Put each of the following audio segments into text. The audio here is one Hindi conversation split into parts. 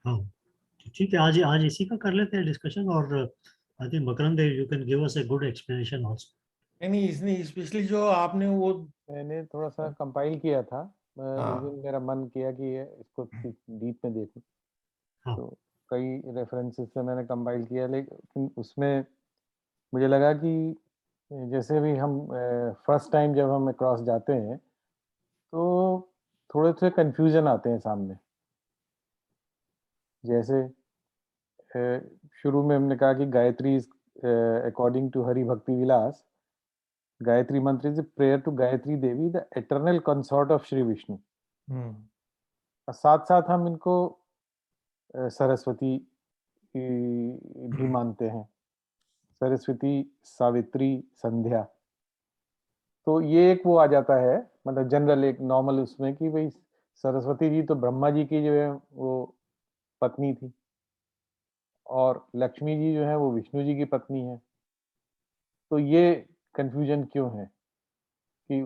हाँ, ठीक है, आज आज इसी का कर लेते हैं डिस्कशन। और I think Makarand, you can give us a good explanation also. नहीं, इसने स्पेशली जो आपने वो, मैंने थोड़ा सा कंपाइल किया था, उस दिन हाँ मेरा मन किया कि इसको डीप में देखूं, हाँ तो कई रेफरेंसेस से मैंने कंपाइल किया, लेकिन उसमें मुझे लगा कि जैसे भी हम फर्स्ट टाइम जब हम अक्रॉस जाते हैं तो थोड़े से कंफ्यूजन आते हैं सामने। जैसे शुरू में हमने कहा कि Gayatri is according to Hari Bhakti Vilas, Gayatri mantra is prayer to Gayatri Devi, the eternal consort of Shri Vishnu. Hmm, और साथ साथ हम इनको सरस्वती भी मानते हैं, सरस्वती, सावित्री, संध्या। तो ये एक वो आ जाता है, मतलब जनरल एक नॉर्मल उसमें कि भाई सरस्वती जी तो ब्रह्मा जी की जो है वो पत्नी थी, और लक्ष्मी जी जो है वो विष्णु जी की पत्नी है। तो ये कंफ्यूजन क्यों है कि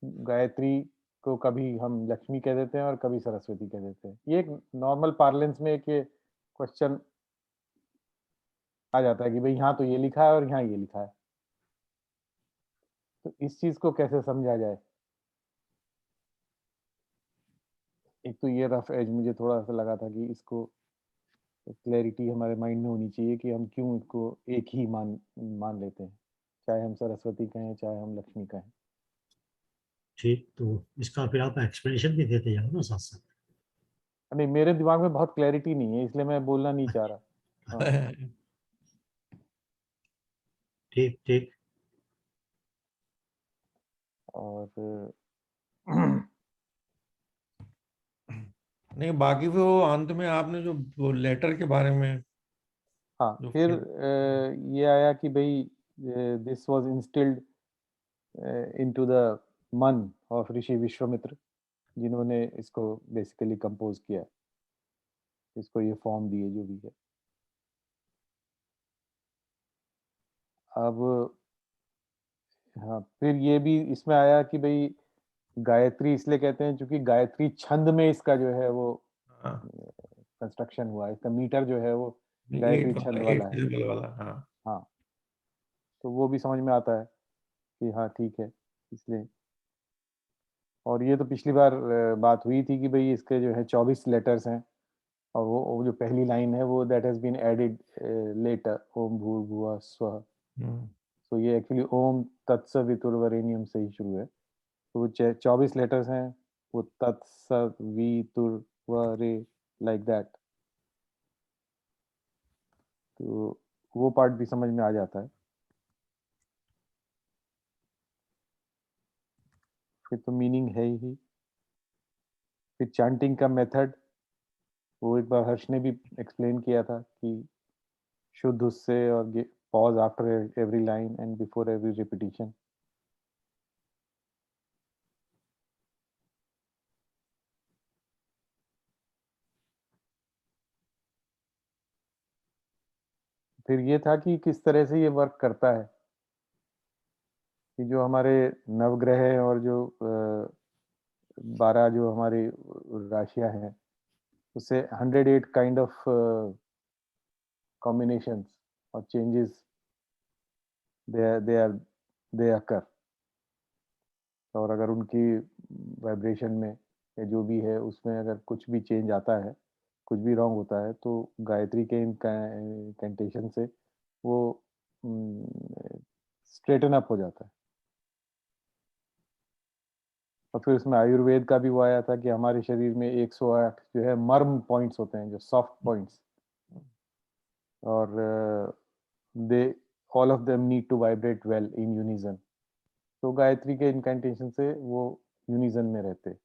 गायत्री को कभी हम लक्ष्मी कह देते हैं और कभी सरस्वती कह देते हैं? ये एक नॉर्मल पार्लेंस में एक ये क्वेश्चन आ जाता है कि भाई यहाँ तो ये लिखा है और यहाँ ये लिखा है, तो इस चीज को कैसे समझा जाए? एक तो ये रफ एज मुझे थोड़ा सा लगा था कि इसको क्लैरिटी हमारे माइंड में होनी चाहिए कि हम क्यों इसको एक ही मान मान लेते हैं, चाहे हम सरस्वती कहें चाहे हम लक्ष्मी कहें। ठीक, तो इसका फिर आप एक्सप्लेनेशन भी देते जाओ ना साथ साथ। नहीं, मेरे दिमाग में बहुत क्लैरिटी नहीं है, इसलिए मैं बोलना नहीं चाह रहा। हाँ। ठीक ठीक। और नहीं बाकी वो अंत में आपने जो वो लेटर के बारे में हाँ, जो फिर फिर, ये आया कि भाई this was instilled into the मन ऑफ ऋषि विश्वामित्र, जिन्होंने इसको बेसिकली कंपोज किया, इसको ये फॉर्म दिए जो भी है। अब हाँ, फिर ये भी इसमें आया कि भाई गायत्री इसलिए कहते हैं क्योंकि गायत्री छंद में इसका जो है वो हाँ, कंस्ट्रक्शन हुआ है, इसका मीटर जो है वो एट गायत्री छंद वाला, वाला एट है। सिलेबल वाला, हाँ। हाँ, तो वो भी समझ में आता है कि हाँ ठीक है, इसलिए। और ये तो पिछली बार बात हुई थी कि भाई इसके जो है 24 लेटर्स हैं, और वो जो पहली लाइन है वो that has been added later, ओम भूर्भुवः स्वः। हम्म, तो ये एक्चुअली ओम तत्सवितुर्वरेण्यम से ही शुरू है, तो वो 24 लेटर्स हैं, वो तत्सवितुर्वरे, लाइक दैट। तो वो पार्ट भी समझ में आ जाता है। फिर तो मीनिंग है ही। फिर चैंटिंग का मेथड, वो एक बार हर्ष ने भी एक्सप्लेन किया था कि शुद्ध उससे, और pause after every line and before every repetition. फिर ये था कि किस तरह से ये वर्क करता है, कि जो हमारे नवग्रह हैं और जो 12 जो हमारी राशियां हैं, उससे 108 काइंड ऑफ कॉम्बिनेशंस और चेंजेस दे आर दे अकर। और अगर उनकी वाइब्रेशन में या जो भी है उसमें अगर कुछ भी चेंज आता है, कुछ भी रॉन्ग होता है, तो गायत्री के इन कैंटेशन से वो स्ट्रेटन अप हो जाता है। और फिर उसमें आयुर्वेद का भी वो आया था कि हमारे शरीर में 108 जो है मर्म पॉइंट्स होते हैं, जो सॉफ्ट पॉइंट्स, और they all of them need to vibrate well in unison. तो गायत्री के इनcantation से वो यूनिजन में रहते।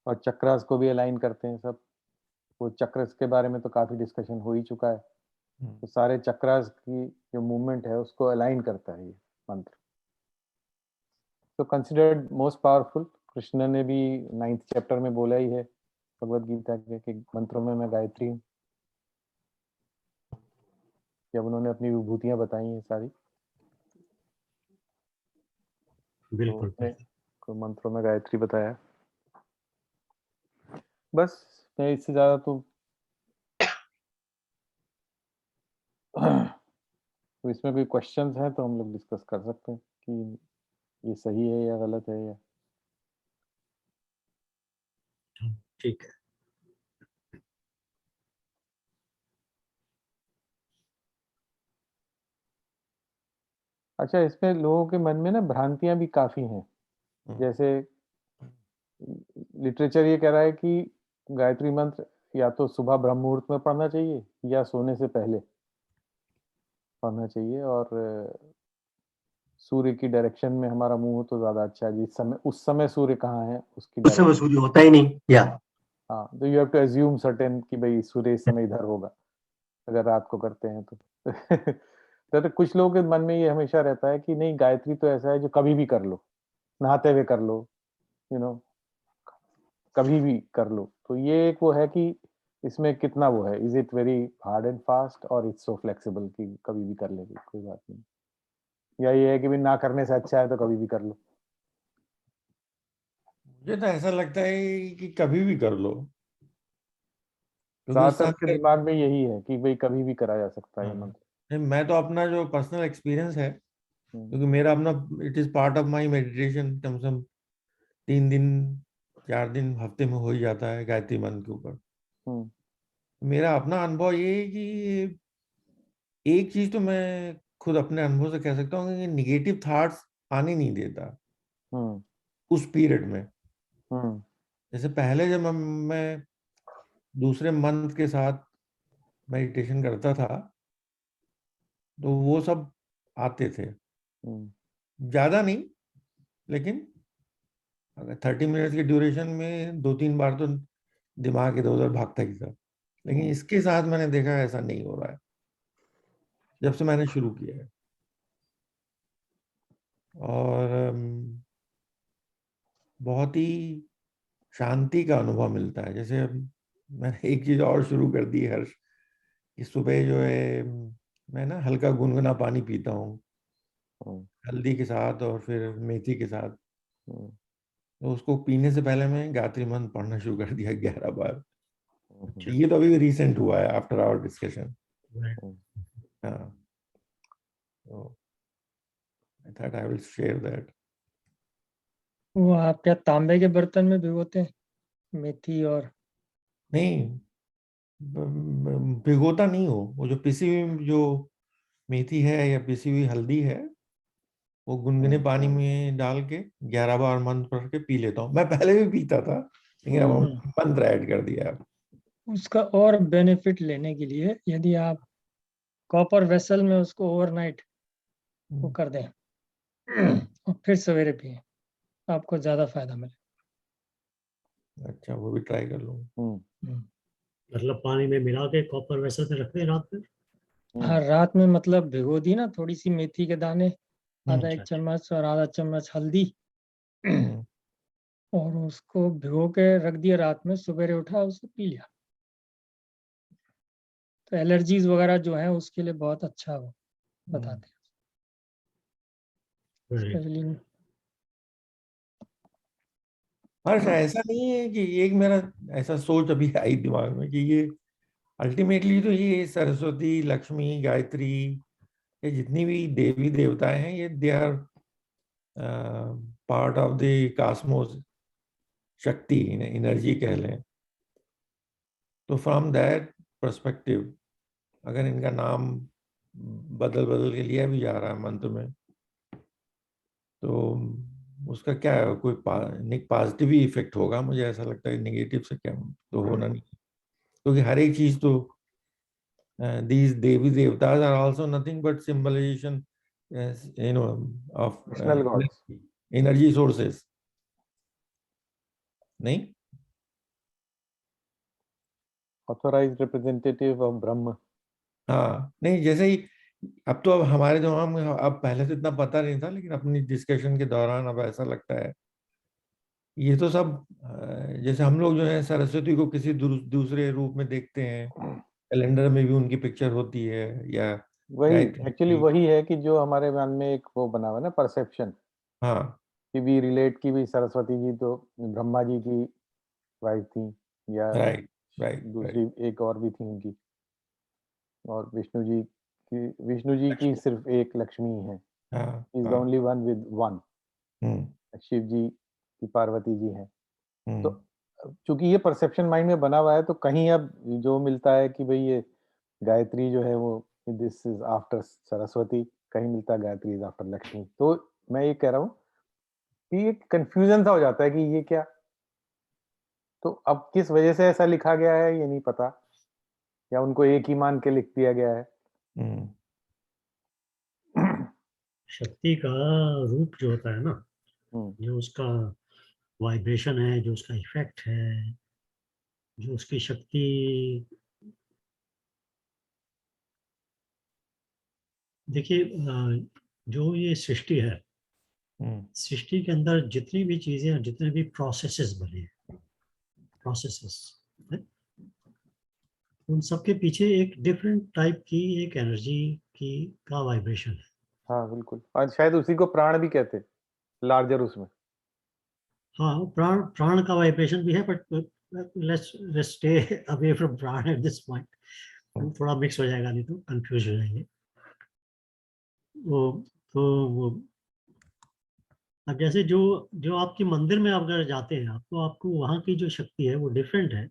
और चक्रास को भी अलाइन करते हैं सब। वो चक्रस के बारे में तो काफी डिस्कशन हो ही चुका है। हम्म। तो सारे चक्रास की जो मूवमेंट है उसको अलाइन करता है ये मंत्र। तो कंसिडर्ड मोस्ट पावरफुल। कृष्ण ने भी 9th चैप्टर में बोला ही है भगवत गीता के कि मंत्रों में मैं गायत्री हूँ, जब उन्होंने अपनी विभूतियां बताई हैं सारी। तो बिल्कुल उसमें बिल्कुल। तो मंत्रों में गायत्री बताया। बस मैं इससे ज्यादा तो तो इसमें कोई क्वेश्चंस हैं तो हम लोग डिस्कस कर सकते हैं कि ये सही है या गलत है या ठीक है। अच्छा। इसमें लोगों के मन में ना भ्रांतियां भी काफी हैं। जैसे लिटरेचर ये कह रहा है कि गायत्री मंत्र या तो सुबह ब्रह्म मुहूर्त में पढ़ना चाहिए या सोने से पहले पढ़ना चाहिए, और सूर्य की डायरेक्शन में हमारा मुंह हो तो ज्यादा अच्छा है। जिस समय उस समय सूर्य कहाँ है उसकी उस समय डायरेक्शन। सूर्य होता ही नहीं, या हाँ, तो you have to assume certain कि भाई सूर्य इस समय इधर होगा अगर रात को करते हैं तो। तो कुछ लोगों के मन में ये हमेशा रहता है कि नहीं, गायत्री तो ऐसा है जो कभी भी कर लो, नहाते हुए कर लो, यू नो, कभी भी कर लो। तो ये एक वो है कि इसमें कितना वो है, is it very hard and fast और इट्स सो फ्लेक्सिबल कि कभी भी कर लेगी कोई बात नहीं, या ये है कि भाई ना करने से अच्छा है तो कभी भी कर लो। मुझे तो ऐसा लगता है कि कभी भी कर लो, क्योंकि उस ज्यादातर के समय दिमाग में यही है कि भाई कभी भी करा जा सकता है ये मंत्र। नहीं, मैं तो अपना जो पर्सनल एक्सपीरियंस है, हम्म, क्योंकि मेरा अपना it is part of my meditation, कम से कम 3 दिन 4 दिन हफ्ते में हो ही जाता है गायत्री मंत्र के ऊपर। हम्म, मेरा अपना अनुभव ये है कि एक चीज तो मैं खुद अपने अनुभव से कह सकता हूँ कि निगेटिव थॉट्स आने नहीं देता हम्म, उस पीरियड में। हम्म, जैसे पहले जब मैं दूसरे मंत्र के साथ मेडिटेशन करता था तो वो सब आते थे, हम्म, ज्यादा नहीं, लेकिन अगर 30 मिनट्स के ड्यूरेशन में 2-3 बार तो दिमाग इधर उधर भागता ही था। लेकिन हम्म, इसके साथ मैंने देखा ऐसा नहीं हो रहा है जब से मैंने शुरू किया है। और बहुत ही शांति का अनुभव मिलता है। जैसे अब मैंने एक चीज और शुरू कर दी है हर्ष, कि सुबह जो है मैं ना हल्का गुनगुना पानी पीता हूँ हम्म, हल्दी के साथ और फिर मेथी के साथ। हम्म, तो उसको पीने से पहले मैं गायत्री मंत्र पढ़ना शुरू कर दिया 11 बार। हम्म, तो ये तो अभी रिसेंट हुआ है आफ्टर आवर डिस्कशन। Right. हम्म। हाँ, तो I thought I will share that. वो आप क्या तांबे के बर्तन में भिगोते हैं मेथी और नहीं, भिगोता नहीं हो, वो जो पिसी हुई जो मेथी है या पिसी हुई हल्दी है वो गुनगुने पानी में डाल के 11 बार मंत्र पढ़ के पी लेता हूँ। मैं पहले भी पीता था, लेकिन अब हम्म, मंत्र ऐड कर दिया अब। उसका और बेनिफिट लेने के लिए यदि आप कॉपर वेसल में उसको ओवरनाइट वो कर दें और फिर सवेरे पिए, आपको ज्यादा फायदा अच्छा, वो भी ट्राई कर लूँ। हम्म, मिले। मतलब पानी में मिला के कॉपर वेसल में रखते हैं रात में। हाँ, रात में मतलब भिगो दी ना, थोड़ी सी मेथी के दाने, आधा अच्छा, एक चम्मच और आधा चम्मच हल्दी हम्म, और उसको भिगो के रख दिया रात में, सवेरे उठा उसे पी लिया। तो एलर्जीज वगैरह जो है उसके लिए बहुत अच्छा वो बताते हैं right. स्पेशली। हर्ष ऐसा नहीं है कि एक मेरा ऐसा सोच अभी आई दिमाग में कि ये अल्टीमेटली तो ये सरस्वती लक्ष्मी गायत्री ये जितनी भी देवी देवताएं हैं ये they are part of the cosmos, शक्ति एनर्जी कह लें। तो फ्रॉम दैट पर्सपेक्टिव अगर इनका नाम बदल बदल के लिया भी जा रहा है मंत्र में तो उसका क्या है, कोई पॉजिटिव ही इफेक्ट होगा, मुझे ऐसा लगता है। नेगेटिव से क्या तो होना नहीं, क्योंकि हर एक चीज तो these devi devatas are also nothing but symbolization, of national gods, energy sources, नहीं? Authorised representative of Brahman. हाँ, नहीं, जैसे ही अब तो अब हमारे दिमाग में अब पहले तो इतना पता नहीं था, लेकिन अपनी डिस्कशन के दौरान अब ऐसा लगता है ये तो सब जैसे हम लोग जो है सरस्वती को किसी दूसरे रूप में देखते हैं, कैलेंडर में भी उनकी पिक्चर होती है, या वही गायत्री एक्चुअली की। वही है कि जो हमारे मन में एक वो बना हुआ है ना, परसेप्शन, हाँ, कि भी रिलेट की भी सरस्वती जी तो ब्रह्मा जी की वाइफ थी, या राइट राइट दूसरी एक और भी थी उनकी, और विष्णु जी की सिर्फ एक लक्ष्मी है, is the only one with one. Shiva ji की पार्वती जी है। तो चूंकि ये परसेप्शन माइंड में बना हुआ है, तो कहीं अब जो मिलता है कि भाई ये गायत्री जो है वो दिस इज आफ्टर सरस्वती, कहीं मिलता है गायत्री इज आफ्टर लक्ष्मी। तो मैं ये कह रहा हूँ कि एक कंफ्यूजन सा हो जाता है कि ये क्या, तो अब किस वजह से ऐसा लिखा गया है ये नहीं पता, या उनको एक ही मान के लिख दिया गया है। शक्ति का रूप जो होता है ना, जो उसका वाइब्रेशन है, जो उसका इफेक्ट है, जो उसकी शक्ति, देखिए जो ये सृष्टि है, सृष्टि के अंदर जितनी भी चीजें हैं, जितने भी प्रोसेसेस बने हैं, प्रोसेसेस, उन सब के पीछे एक डिफरेंट टाइप की एक एनर्जी की का वाइब्रेशन है। हाँ बिल्कुल, और शायद उसी को प्राण भी कहते, लार्जर उसमें। हाँ, प्राण प्राण का वाइब्रेशन भी है, but let's stay away from प्राण एट दिस पॉइंट, थोड़ा मिक्स हो जाएगा, नहीं तो कंफ्यूज हो जाएंगे। वो तो वो अब जैसे जो जो आपके मंदिर में आप अगर जाते हैं आप, तो आपको वहाँ की जो शक्ति है वो डिफरेंट है,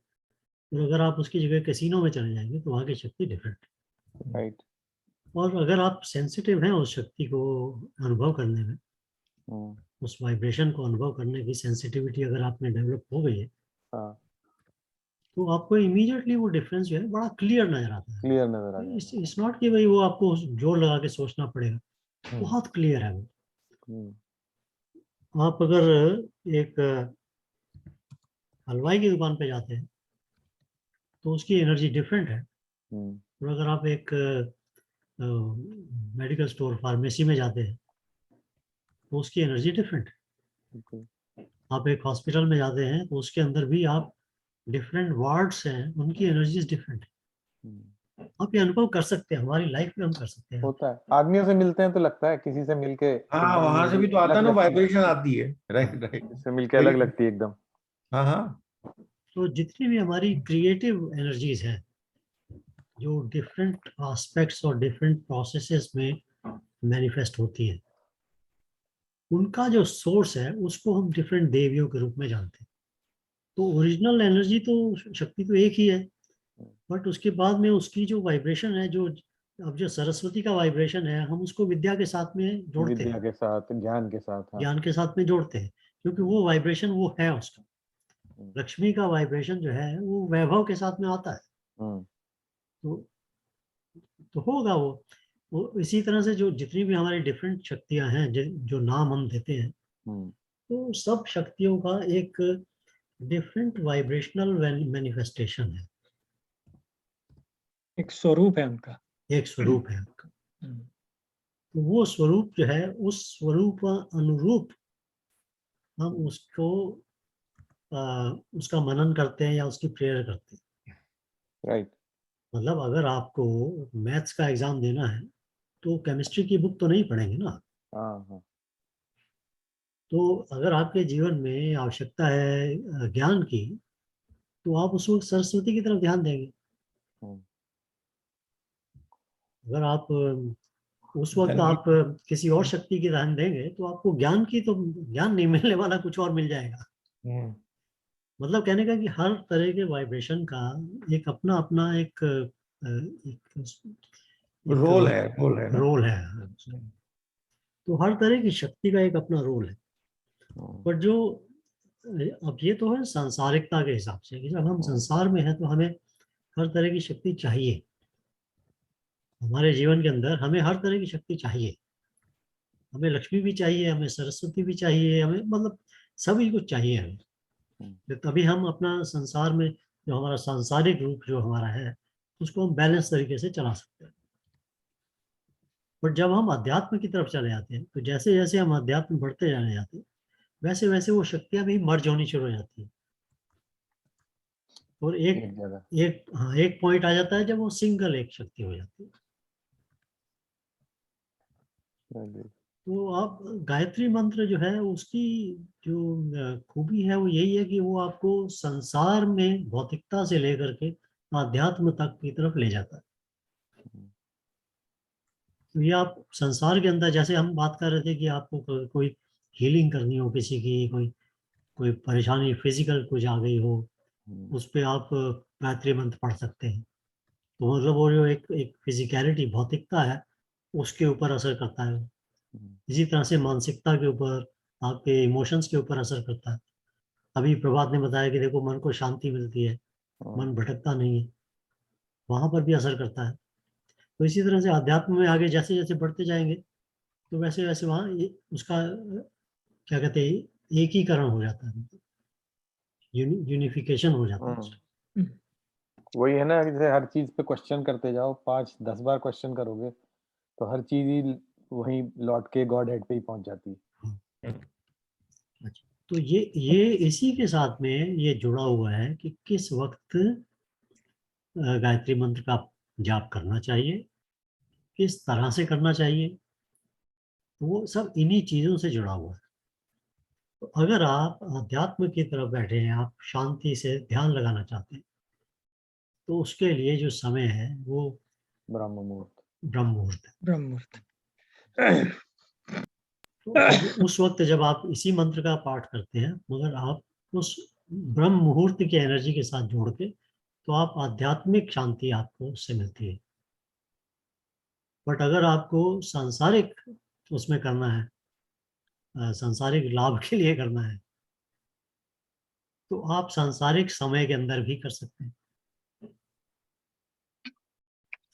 और अगर आप उसकी जगह कैसीनो में चले जाएंगे तो वहाँ की शक्ति डिफरेंट है। राइट। और अगर आप सेंसिटिव हैं उस शक्ति को अनुभव करने में, उस वाइब्रेशन को अनुभव करने की सेंसिटिविटी अगर आप में डेवलप हो गई है, तो आपको इमीडिएटली वो डिफरेंस जो है बड़ा क्लियर नजर आता है। क्लियर नजर आ जाता है। इट्स नॉट कि भाई वो आपको जोर लगा के सोचना पड़ेगा, बहुत क्लियर है वो। आप अगर एक हलवाई की दुकान पे जाते हैं तो उसकी एनर्जी डिफरेंट है, और अगर आप एक मेडिकल स्टोर फार्मेसी में जाते हैं तो उसकी एनर्जी डिफरेंट है। आप एक हॉस्पिटल में जाते हैं तो उसके अंदर भी आप डिफरेंट वार्ड्स हैं, उनकी एनर्जीज डिफरेंट है। आप ये अनुभव कर सकते हैं, हमारी लाइफ में हम कर सकते हैं। होता है, आदमियों से मिलते हैं तो लगता है, किसी से मिलके हाँ, वहां से भी तो आता है ना, वाइब्रेशन आती है। राइट राइट, से मिलके अलग लगती है एकदम। हाँ हाँ। तो जितनी भी हमारी क्रिएटिव एनर्जीज हैं, जो डिफरेंट एस्पेक्ट्स और डिफरेंट प्रोसेसेस में मैनिफेस्ट होती है, उनका जो सोर्स है उसको हम डिफरेंट देवियों के रूप में जानते हैं। तो ओरिजिनल एनर्जी तो शक्ति तो एक ही है, बट उसके बाद में उसकी जो वाइब्रेशन है, जो अब जो सरस्वती का वाइब्रेशन है, हम उसको विद्या के साथ में जोड़ते हैं, विद्या के साथ, ज्ञान के साथ। हाँ। ज्ञान के साथ में जोड़ते हैं, क्योंकि वो वाइब्रेशन वो है उसका। लक्ष्मी का वाइब्रेशन जो है वो वैभव के साथ में आता है, तो होगा वो इसी तरह से जो जितनी भी हमारी डिफरेंट शक्तियां हैं, जो नाम हम देते हैं, तो सब शक्तियों का एक डिफरेंट वाइब्रेशनल मैनिफेस्टेशन है, एक स्वरूप है उनका। एक स्वरूप है उनका। तो वो स्वरूप जो है, उस स्वरूप अनुरूप हम उसको उसका मनन करते हैं या उसकी प्रेयर करते हैं। राइट। मतलब अगर आपको मैथ्स का एग्जाम देना है तो केमिस्ट्री की बुक तो नहीं पढ़ेंगे ना। हाँ। तो अगर आपके जीवन में आवश्यकता है ज्ञान की, तो आप उस वक्त सरस्वती की तरफ ध्यान देंगे। अगर आप उस वक्त आप किसी और शक्ति की ध्यान देंगे तो आपको ज्ञान नहीं मिलने वाला, कुछ और मिल जाएगा। मतलब कहने का कि हर तरह के वाइब्रेशन का एक अपना अपना एक रोल है ना। रोल है। तो हर तरह की शक्ति का एक अपना रोल है। पर जो अब ये तो है सांसारिकता के हिसाब से कि जब हम संसार में हैं तो हमें हर तरह की शक्ति चाहिए। हमारे जीवन के अंदर हमें हर तरह की शक्ति चाहिए। हमें लक्ष्मी भी चाहिए, हमें सरस्वती भी चाहिए, हमें मतलब सभी कुछ चाहिए हमें। तभी हम अपना संसार में जो हमारा सांसारिक रूप जो हमारा है उसको हम बैलेंस तरीके से चला सकते हैं। पर जब हम अध्यात्म की तरफ चले जाते हैं तो जैसे जैसे हम अध्यात्म में बढ़ते जाने जाते हैं, वैसे वैसे वो शक्तियां भी मर्ज होनी शुरू हो जाती है, और एक पॉइंट आ जाता है जब वो सिंगल एक शक्ति हो जाती है। तो आप गायत्री मंत्र जो है उसकी जो खूबी है वो यही है कि वो आपको संसार में भौतिकता से लेकर के आध्यात्म तक की तरफ ले जाता है। तो ये आप संसार के अंदर, जैसे हम बात कर रहे थे कि आपको कोई हीलिंग करनी हो किसी की, कोई परेशानी फिजिकल कुछ आ गई हो, उस पे आप गायत्री मंत्र पढ़ सकते हैं। तो मतलब वो जो एक फिजिकलिटी भौतिकता है उसके ऊपर असर करता है। इसी तरह से मानसिकता के ऊपर, आपके इमोशंस के ऊपर असर करता है। अभी प्रभात ने बताया कि देखो मन को शांति मिलती है, मन भटकता नहीं है, वहां पर भी असर करता है। तो इसी तरह से अध्यात्म में आगे जैसे जैसे बढ़ते जाएंगे तो वैसे वैसे वहाँ उसका क्या कहते हैं एकीकरण हो जाता है, यूनिफिकेशन हो जाता है उसका। वही है ना, जैसे हर चीज पे क्वेश्चन करते जाओ, 5-10 बार क्वेश्चन करोगे तो हर चीज ही वहीं लौट के गॉड हेड पे ही पहुंच जाती है। अच्छा, तो ये इसी के साथ में ये जुड़ा हुआ है कि किस वक्त गायत्री मंत्र का जाप करना चाहिए, किस तरह से करना चाहिए, तो वो सब इन्हीं चीजों से जुड़ा हुआ है। तो अगर आप अध्यात्म की तरफ बैठे हैं, आप शांति से ध्यान लगाना चाहते हैं, तो उसके लिए जो समय है वो ब्रह्म मुहूर्त। ब्रह्म मुहूर्त है। ब्रह्म मुहूर्त। तो उस वक्त जब आप इसी मंत्र का पाठ करते हैं, मगर आप उस ब्रह्म मुहूर्त की एनर्जी के साथ जोड़ के, तो आप आध्यात्मिक शांति आपको उससे मिलती है। बट अगर आपको सांसारिक उसमें करना है, सांसारिक लाभ के लिए करना है, तो आप सांसारिक समय के अंदर भी कर सकते हैं।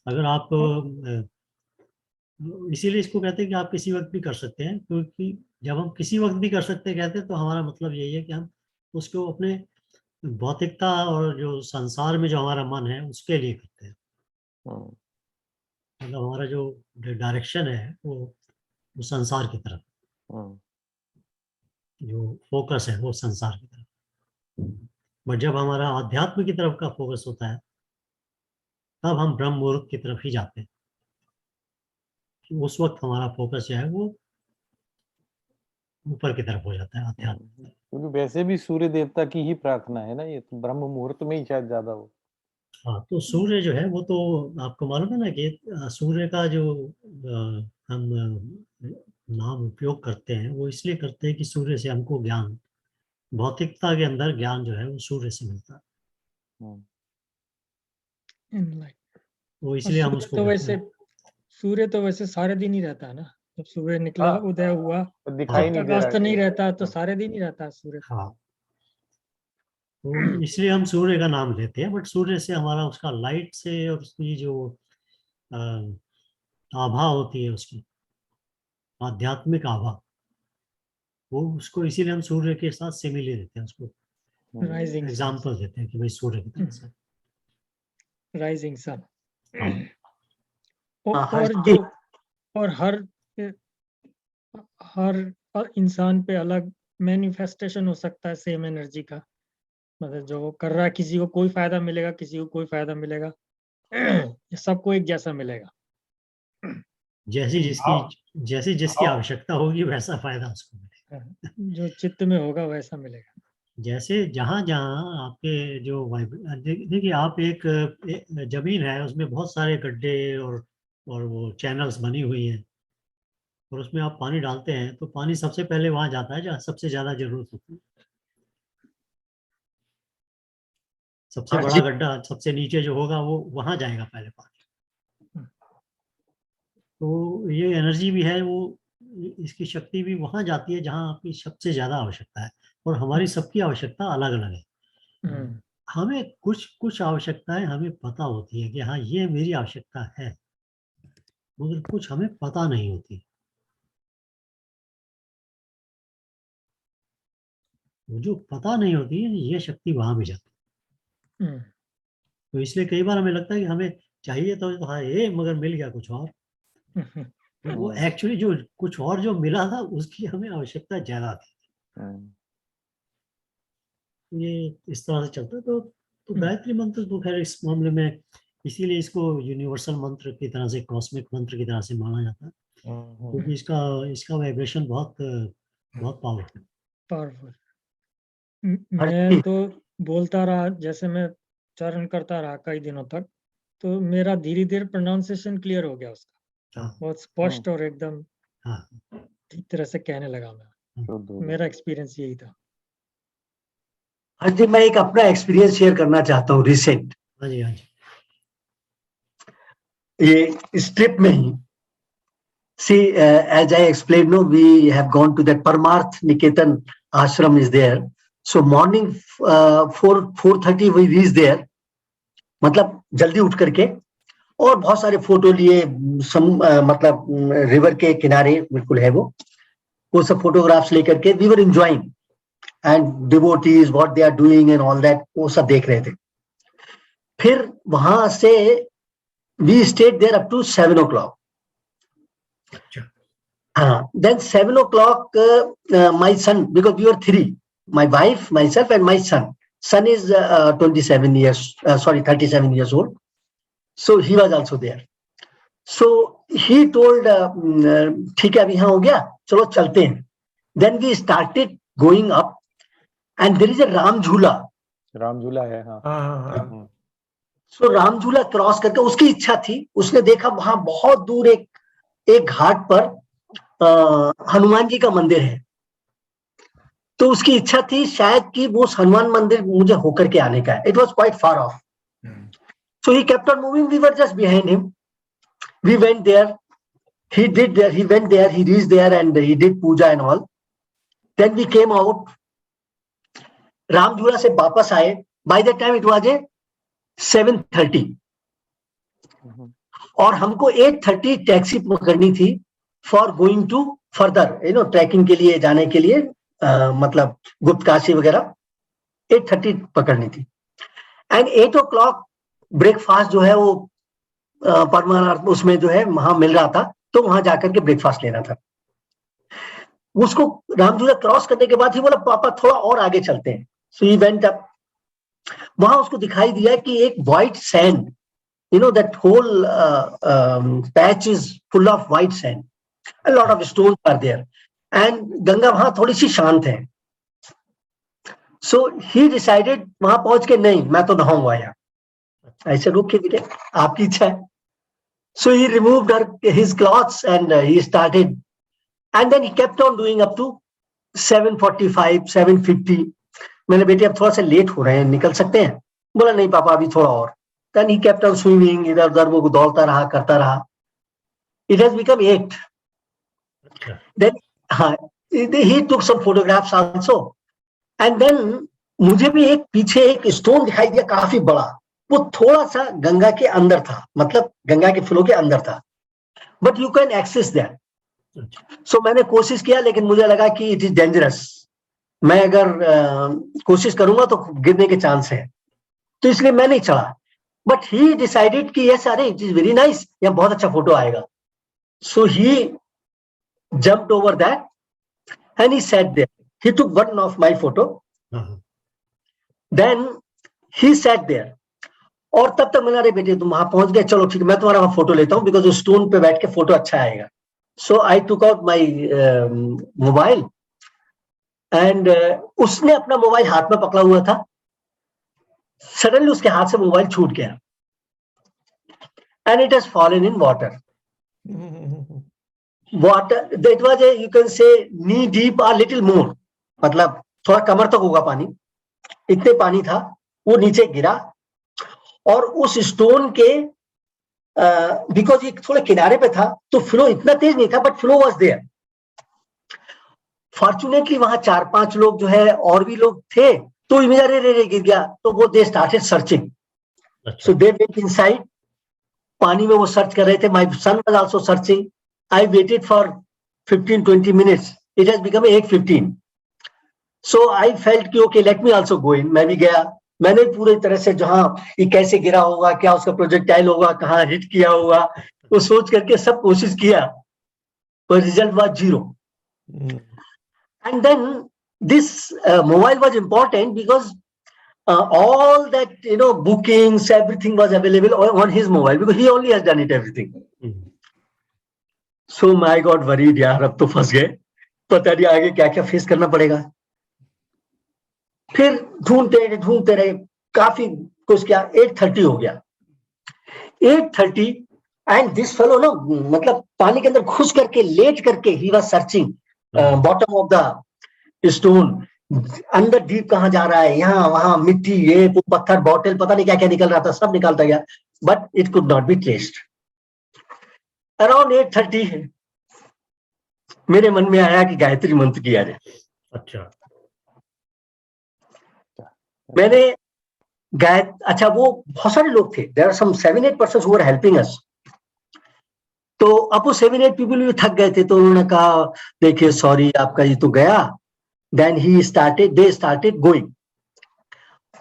अगर आप इसीलिए इसको कहते हैं कि आप किसी वक्त भी कर सकते हैं, क्योंकि जब हम किसी वक्त भी कर सकते हैं कहते हैं, तो हमारा मतलब यही है कि हम उसको अपने भौतिकता और जो संसार में जो हमारा मन है उसके लिए करते हैं। मतलब हमारा जो डायरेक्शन है वो संसार की तरफ, जो फोकस है वो संसार की तरफ। बट जब हमारा आध्यात्म की तरफ का फोकस होता है, तब हम ब्रह्म मुहूर्त की तरफ ही जाते हैं। उस वक्त हमारा फोकस जो है वो ऊपर की तरफ हो जाता है, आध्यात्म। क्योंकि वैसे भी सूर्य देवता की ही प्रार्थना है ना, ये तो ब्रह्म मुहूर्त में ही शायद ज्यादा हो। हाँ, तो सूर्य जो है वो तो आपको मालूम है ना कि सूर्य का जो हम नाम उपयोग करते हैं वो इसलिए करते हैं कि सूर्य से हमको ज्ञान, भौतिकता के अंदर ज्ञान जो है वो सूर्य से मिलता है। तो इसलिए हम उसको कहते हैं। सूर्य तो वैसे सारे दिन ही रहता है ना, जब सूर्य निकला हाँ, उदय हुआ तो दिखाई तब नहीं तक दे रहा अस्त है। नहीं रहता, तो सारे दिन ही रहता है सूर्य। हाँ, तो इसलिए हम सूर्य का नाम लेते हैं। बट सूर्य से हमारा उसका लाइट से और उसकी जो अ, आभा होती है, उसकी आध्यात्मिक आभा, वो उसको इसीलिए हम सूर्य के साथ सिमिली देते हैं, उसको राइजिंग सन, एग्जाम्पल देते हैं कि भाई सूर्य की तरह से। Rising sun. हाँ, और जो और हर इंसान पे अलग मैनिफेस्टेशन हो सकता है सेम एनर्जी का। मतलब जो वो कर रहा है, किसी को कोई फायदा मिलेगा, किसी को कोई फायदा मिलेगा, ये सबको एक जैसा मिलेगा। जैसी जिसकी आवश्यकता होगी वैसा फायदा उसको मिलेगा। जो चित्त में होगा वैसा मिलेगा। जैसे जहां जहां आपके जो देखिए, आप एक जमीन है, उसमें बहुत सारे गड्ढे और वो चैनल्स बनी हुई हैं, और उसमें आप पानी डालते हैं तो पानी सबसे पहले वहां जाता है जहाँ सबसे ज्यादा जरूरत होती है। सबसे बड़ा गड्ढा सबसे नीचे जो होगा वो वहां जाएगा पहले पानी। तो ये एनर्जी भी है, वो इसकी शक्ति भी वहां जाती है जहां आपकी सबसे ज्यादा आवश्यकता है। और हमारी सबकी आवश्यकता अलग अलग है। हमें कुछ कुछ आवश्यकताएं हमें पता होती है कि हाँ ये मेरी आवश्यकता है, मगर कुछ हमें पता नहीं होती। वो जो पता नहीं होती है ये शक्ति वहां भी जाती है। तो इसलिए कई बार हमें लगता है कि हमें चाहिए तो हाँ ये, मगर मिल गया कुछ और। तो वो एक्चुअली जो कुछ और जो मिला था उसकी हमें आवश्यकता ज्यादा थी। ये इस तरह से चलता है। तो गायत्री मंत्र तो खैर इस मामले में इसीलिए इसको यूनिवर्सल मंत्र की तरह से, कॉस्मिक मंत्र की तरह से माना जाता है। क्योंकि इसका वाइब्रेशन बहुत बहुत पावरफुल। पावरफुल। मैं तो बोलता रहा, जैसे मैं चरण करता रहा कई दिनों तक, तो मेरा धीरे धीरे प्रोनाउंसिएशन क्लियर हो गया उसका, हाँ बहुत स्पष्ट और एकदम हाँ ठीक तरह से कहने लगा मैं। शुद्ध हो गया। मेरा एक्सपीरियंस यही था। हाँ जी, मैं एक अपना एक्सपीरियंस शेयर करना चाहता हूँ रिसेंट, हाँ जी हाँ जी। ये इस ट्रिप में ही। See, as I explained, no, we have gone to that Parmarth Niketan ashram is there. So morning 4:30 we reach there. मतलब जल्दी उठ करके, और बहुत सारे फोटो लिए, मतलब रिवर के किनारे बिल्कुल है वो सब फोटोग्राफ्स लेकर के we were enjoying, and devotees what they are doing and all that, वो सब देख रहे थे। फिर वहां से we stayed there up to 7 o'clock. Then 7 o'clock, my son, because we were three, my wife, myself, and my son. Son is 37 years, 37 years old. So he was also there. So he told, ठीक है अभी यहाँ हो गया, चलो चलते हैं. Then we started going up, and there is a Ram झूला. राम झूला है, हाँ। हाँ। So राम झूला क्रॉस करके उसकी इच्छा थी, उसने देखा वहां बहुत दूर एक घाट पर हनुमान जी का मंदिर है, तो उसकी इच्छा थी शायद कि वो हनुमान मंदिर मुझे होकर के आने का है. It was quite far off. So he kept on moving, we were just behind him. We went there, he went there, he reached there and he did puja and all. Then we came out, Ram झूला से वापस आए. By that time it was 7:30 और हमको 8:30 टैक्सी पकड़नी थी for going to further, trekking के लिए जाने के लिए, मतलब गुप्त काशी वगैरह 8:30 पकड़नी थी. एंड 8 o'clock ब्रेकफास्ट जो है वो परमानंद उसमें जो है वहां मिल रहा था, तो वहां जाकर के ब्रेकफास्ट लेना था. उसको रामझूला क्रॉस करने के बाद ही बोला पापा थोड़ा और आगे चलते हैं. सो ही वेंट अप. वहां उसको दिखाई दिया कि एक white sand, that whole patch is full of white sand. A lot of stones are there, and Ganga वहां थोड़ी सी शांत है. So he decided, वहां पहुंच के नहीं मैं तो नहाऊंगा यहाँ, ऐसे रुक के बेटे आपकी इच्छा है. So he removed his clothes and he started, and then he kept on doing up to 7:45, 7:50. मैंने बेटे अब थोड़ा सा लेट हो रहे हैं, निकल सकते हैं? बोला नहीं पापा अभी थोड़ा और. Then he kept on swimming, इधर उधर वो दौड़ता रहा, करता रहा. It has become 8. Then he took some photographs also, and then मुझे भी एक पीछे एक स्टोन दिखाई दिया काफी बड़ा. वो थोड़ा सा गंगा के अंदर था, मतलब गंगा के फ्लो के अंदर था, but you can access that. So मैंने कोशिश किया, लेकिन मुझे लगा कि इट इज डेंजरस. मैं अगर कोशिश करूंगा तो गिरने के चांस है, तो इसलिए मैं नहीं चढ़ा. बट ही डिसाइडेड कि यस अरे इट इज वेरी नाइस, यहाँ बहुत अच्छा फोटो आएगा. सो ही jumped over that and he sat there. He took one of my photo. Then he sat there. और तब तक मैंने, अरे बेटे तुम वहां पहुंच गए, चलो ठीक है मैं तुम्हारा वहां फोटो लेता हूं, बिकॉज स्टोन पे बैठ के फोटो अच्छा आएगा. So I took out my mobile, and उसने अपना मोबाइल हाथ में पकड़ा हुआ था. सडनली उसके हाथ से मोबाइल छूट गया, and it has fallen in water. Water, that was you can say knee deep or little more, मतलब थोड़ा कमर तक होगा पानी, इतने पानी था. वो नीचे गिरा और उस स्टोन के बिकॉज ये थोड़े किनारे पे था तो फ्लो इतना तेज नहीं था, but flow was there. Fortunately वहां 4-5 लोग जो है और भी लोग थे, तो इमीडिएटली रे गिर गया, तो वो they started searching. So they went inside. पानी में वो सर्च कर रहे थे. My son was also searching. I waited for 15-20 minutes. It has become 8:15. So I felt कि okay, let me also go in. मैं भी गया. मैंने पूरी तरह से जहां ये कैसे गिरा होगा, क्या उसका प्रोजेक्टाइल होगा, कहाँ हिट किया होगा, वो सोच करके सब कोशिश किया, पर result was 0. And then this mobile was important because all that bookings, everything was available on his mobile because he only has done it everything. So my God worried यार, अब तो फंस गए, पता नहीं आगे क्या क्या फेस करना पड़ेगा। फिर ढूंढते रहे काफी कुछ, क्या 8:30 हो गया। 8:30 एंड दिस फेलो ना, मतलब पानी के अंदर घुस करके लेट करके he was searching bottom of the stone, अंदर डीप कहाँ जा रहा है, यहाँ वहां मिट्टी, ये वो पत्थर, बॉटल, पता नहीं क्या क्या निकल रहा था, सब निकालता गया, but it could not be traced. Around 8:30 मेरे मन में आया कि गायत्री मंत्र किया जाए। अच्छा, मैंने अच्छा, वो बहुत सारे लोग थे, there are some 7-8 persons who are helping us. तो अब वो 7-8 पीपल भी थक गए थे, तो उन्होंने कहा देखिए सॉरी आपका ये तो गया। देन दे स्टार्टेड गोइंग,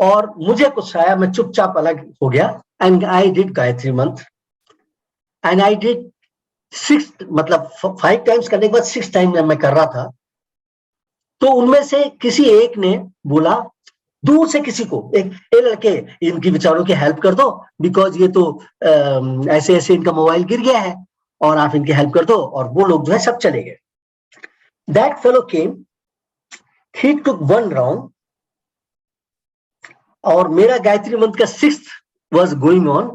और मुझे कुछ आया, मैं चुपचाप अलग हो गया, एंड आई डिड गायत्री मंत्र, एंड आई डिड 6, मतलब 5 टाइम्स करने के बाद 6 टाइम मैं कर रहा था। तो उनमें से किसी एक ने बोला दूर से किसी को, एक लड़के, इनकी बेचारों की हेल्प कर दो, बिकॉज ये तो ऐसे ऐसे इनका मोबाइल गिर गया है, और आप इनकी हेल्प कर दो। और वो लोग जो है सब चले गए। That fellow came, he took 1 round, और मेरा गायत्री मंत्र का 6th was going on,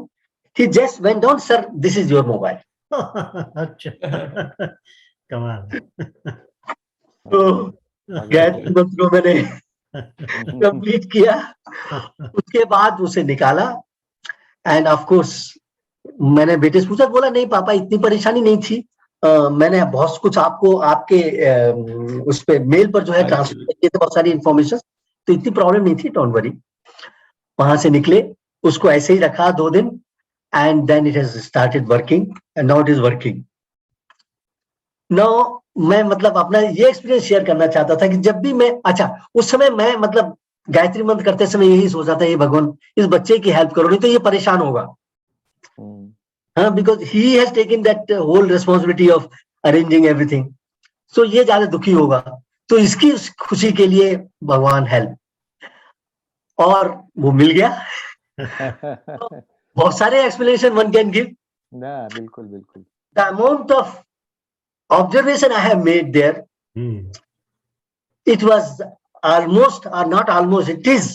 he just went down, sir this is your mobile. अच्छा, कमाल। तो गायत्री मंत्र को मैंने कंप्लीट किया, उसके बाद उसे निकाला, एंड ऑफ कोर्स मैंने बेटे से पूछा, बोला नहीं पापा इतनी परेशानी नहीं थी, मैंने बहुत कुछ आपको आपके उस पे मेल पर जो है ट्रांसफर किए थे बहुत सारी इंफॉर्मेशन, तो इतनी प्रॉब्लम नहीं थी, डोंट वरी। वहां से निकले, उसको ऐसे ही रखा 2 दिन, and then it has started working, and now it is working. Now मैं मतलब अपना ये एक्सपीरियंस शेयर करना चाहता था कि जब भी मैं, अच्छा उस समय मैं मतलब गायत्री मंत्र करते समय यही सोचा था, ये भगवान इस बच्चे की हेल्प करो, नहीं तो ये परेशान होगा, हाँ, because he has taken that whole responsibility of arranging everything, so ये ज्यादा दुखी होगा, तो इसकी खुशी के लिए भगवान हेल्प, और वो मिल गया। बहुत सारे एक्सप्लेनेशन वन कैन गिव, बिल्कुल बिल्कुल। The amount of observation I have made there, it was almost, or not almost, it is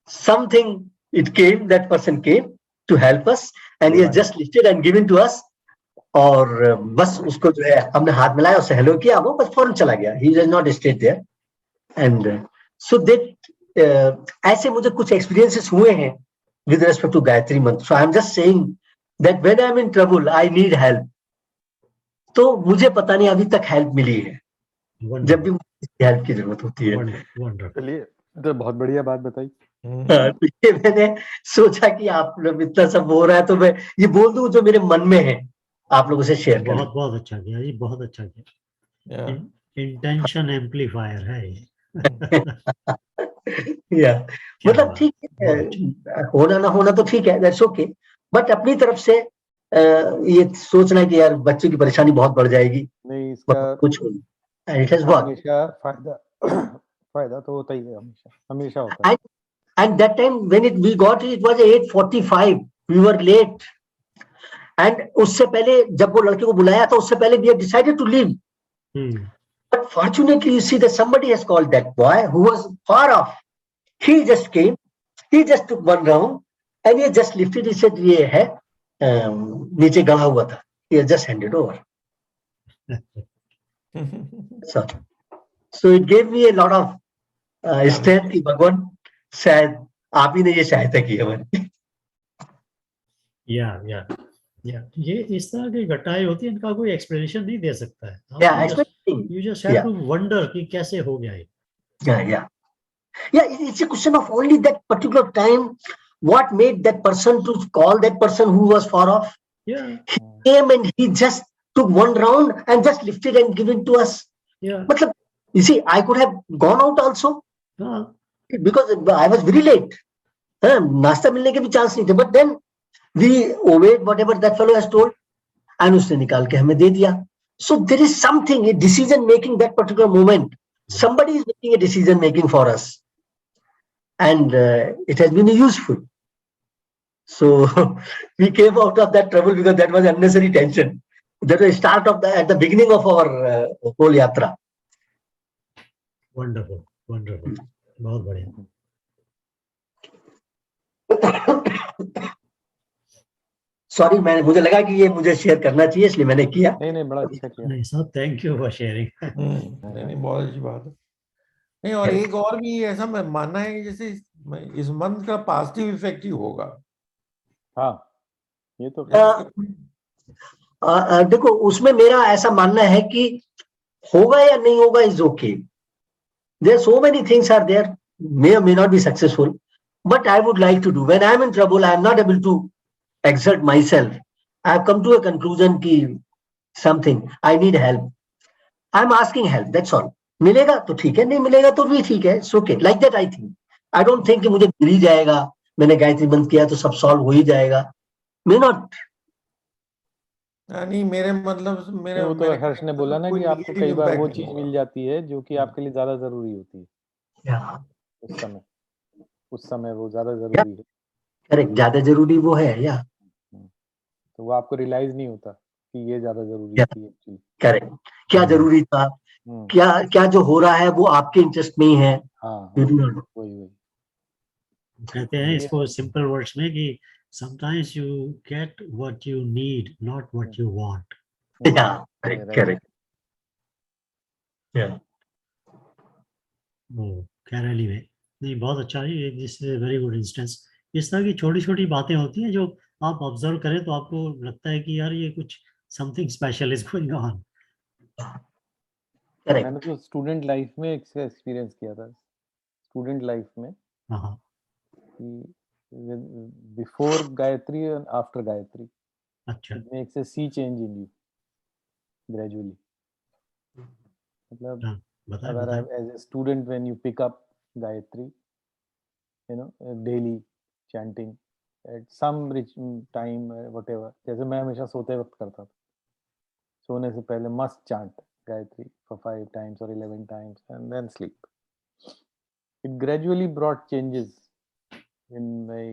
something, it came, that person came to help us, and he has just lifted and given to us, और बस उसको जो है हमने हाथ मिलाया, उससे हेलो किया, वो बस फौरन चला गया, he does not stay there, and so that ऐसे मुझे कुछ experiences हुए हैं with respect to गायत्री मंत्र, so I am just saying that when I am in trouble, I need help, तो मुझे पता नहीं अभी तक हेल्प मिली है, जब भी मुझे हेल्प की जरूरत होती है। चलिए, तो बहुत बढ़िया बात बताई। तो ये मैंने सोचा कि आप लोग इतना सब हो रहा है, तो मैं ये बोल दूं जो मेरे मन में है, आप लोगों से शेयर करें। बहुत बहुत अच्छा किया जी, बहुत अच्छा किया। इंटेंशन एम्पलीफायर है ये। या मतलब ठीक है, होना ना होना तो ठीक है, दैट्स ओके, बट अपनी तरफ से ये सोचना कि यार बच्चों की परेशानी बहुत बढ़ जाएगी, नहीं, इसका कुछ हमेशा फायदा तो होता ही है, हमेशा होता है। And that time when we got it was 8:45, we were late, and उससे पहले जब वो लड़के को बुलाया था, उससे पहले we had decided to leave, but fortunately you see that somebody has called that boy who was far off, he just came, he just took 1 round, and he just lifted, he said ये है नीचे गड़ा हुआ था, he has just handed over. So it gave me a lot of strength कि भगवान शायद आप ही ने ये सहायता की हमारी। या ये इस तरह की घटनाएं होती है, इनका कोई एक्सप्लेनेशन नहीं दे सकता है, you just have to wonder कि कैसे हो गया ये। It's a question of only that particular time, what made that person to call that person who was far off. He came and he just took 1 round and just lifted and given to us. मतलब, you see, I could have gone out also, because I was very late, नाश्ता मिलने के भी चांस नहीं थे, but then we obeyed whatever that fellow has told, and उसने निकाल के हमें दे दिया. So there is something, a decision making, that particular moment, somebody is making a decision making for us, and it has been useful. So we came out of that trouble because that was unnecessary tension. That was the start of at the beginning of our whole yatra. Wonderful wonderful, बहुत बढ़िया। सॉरी, मुझे लगा कि ये मुझे शेयर करना चाहिए, इसलिए मैंने किया। नहीं बड़ा अच्छा किया। नहीं साहब, थैंक यू फॉर शेयरिंग। नहीं बहुत अच्छी बात है। नहीं, और एक और भी ऐसा मैं मानना है कि जैसे इस मंथ का पॉजिटिव इफेक्ट ही होगा। हाँ, ये तो देखो, उसमें मेरा ऐसा मानना है कि होगा या नहीं होगा is okay. There so many things are there, may or may not be successful, but I would like to do. When I am in trouble, I am not able to exert myself. I have come to a conclusion कि something I need help. I am asking help. That's all. मिलेगा तो ठीक है, नहीं मिलेगा तो भी ठीक है। It's okay. Like that I think. I don't think कि मुझे मिल ही जाएगा, मैंने गायत्री मंत्र किया तो सब सॉल्व हो ही जाएगा। May not. नहीं, मेरे मतलब वो तो हर्ष ने बोला ना कि आपको कई बार वो चीज मिल जाती है जो कि आपके लिए ज्यादा जरूरी होती है। Yeah. उस समय वो ज्यादा जरूरी है। करेक्ट, ज्यादा जरूरी वो है या तो वो आपको रियलाइज नहीं होता कि ये ज्यादा जरूरी थी एक्चुअली। करेक्ट, क्या जरूरी था, क्या जो हो रहा है वो आपके इंटरेस्ट में ही है। वही कहते हैं इसको सिंपल वर्ड्स में कि sometimes you get what you need, not what you want. Yeah, correct. Yeah. Kairali में नहीं, बहुत अच्छा है ये, this is very good instance. इस तरह की छोटी छोटी बातें होती हैं जो आप ऑब्जर्व करें तो आपको लगता है कि यार ये कुछ something special is going on. मैंने तो स्टूडेंट लाइफ में एक्सपीरियंस किया था। स्टूडेंट लाइफ में before Gayatri and after Gayatri, अच्छा, it makes a sea change in you gradually. मतलब अगर as a student when you pick up Gayatri, you know, daily chanting at some rich time, whatever. जैसे मैं हमेशा सोते वक्त करता था, सोने से पहले must chant Gayatri for 5 times or 11 times and then sleep. It gradually brought changes in my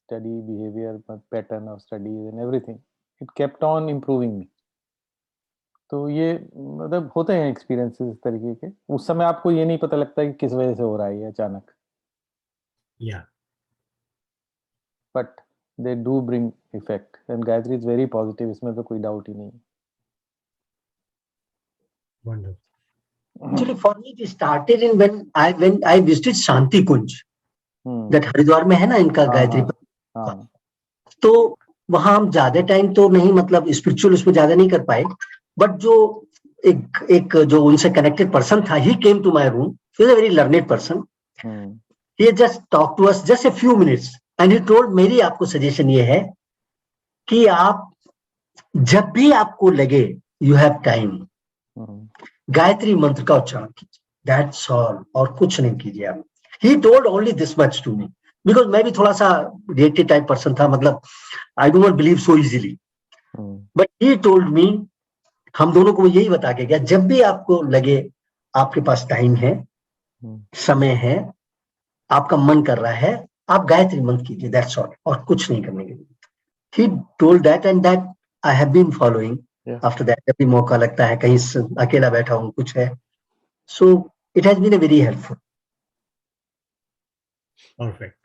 study behavior, my pattern of studies and everything. It kept on improving me. तो ये मतलब होते हैं एक्सपीरियंसेस इस तरीके के। उस समय आपको ये नहीं पता लगता कि किस वजह से हो रहा है ये अचानक। Yeah. But they do bring effect, and Gayatri is very positive. इसमें तो कोई डाउट ही नहीं। Wonderful. Actually, for me, it started in when I visited Shanti Kunj, that Haridwar में है ना इनका गायत्री। तो वहां हम ज्यादा टाइम तो नहीं, मतलब स्पिरिचुअल उसमें ज्यादा नहीं कर पाए, बट जो एक जो उनसे कनेक्टेड पर्सन था, he came to my room. He is a very learned person. He just talk to us just a few minutes and he told, मेरी आपको सजेशन ये है कि आप जब भी आपको लगे यू हैव टाइम, गायत्री मंत्र का उच्चारण कीजिए, दैट्स ऑल, और कुछ नहीं कीजिए आप। He told only this much to me, because मैं भी थोड़ा सा रिएक्टिव टाइप पर्सन था, मतलब I do not believe so easily, but he told me, हम दोनों को यही बता के गया, जब भी आपको लगे आपके पास टाइम है, समय है, आपका मन कर रहा है, आप गायत्री मंत्र कीजिए, दैट्स ऑल, और कुछ नहीं करने के लिए। He told that and that I have been following. After that जब भी मौका लगता है, कहीं अकेला बैठा हूं, कुछ है, so it has been a very helpful. Perfect.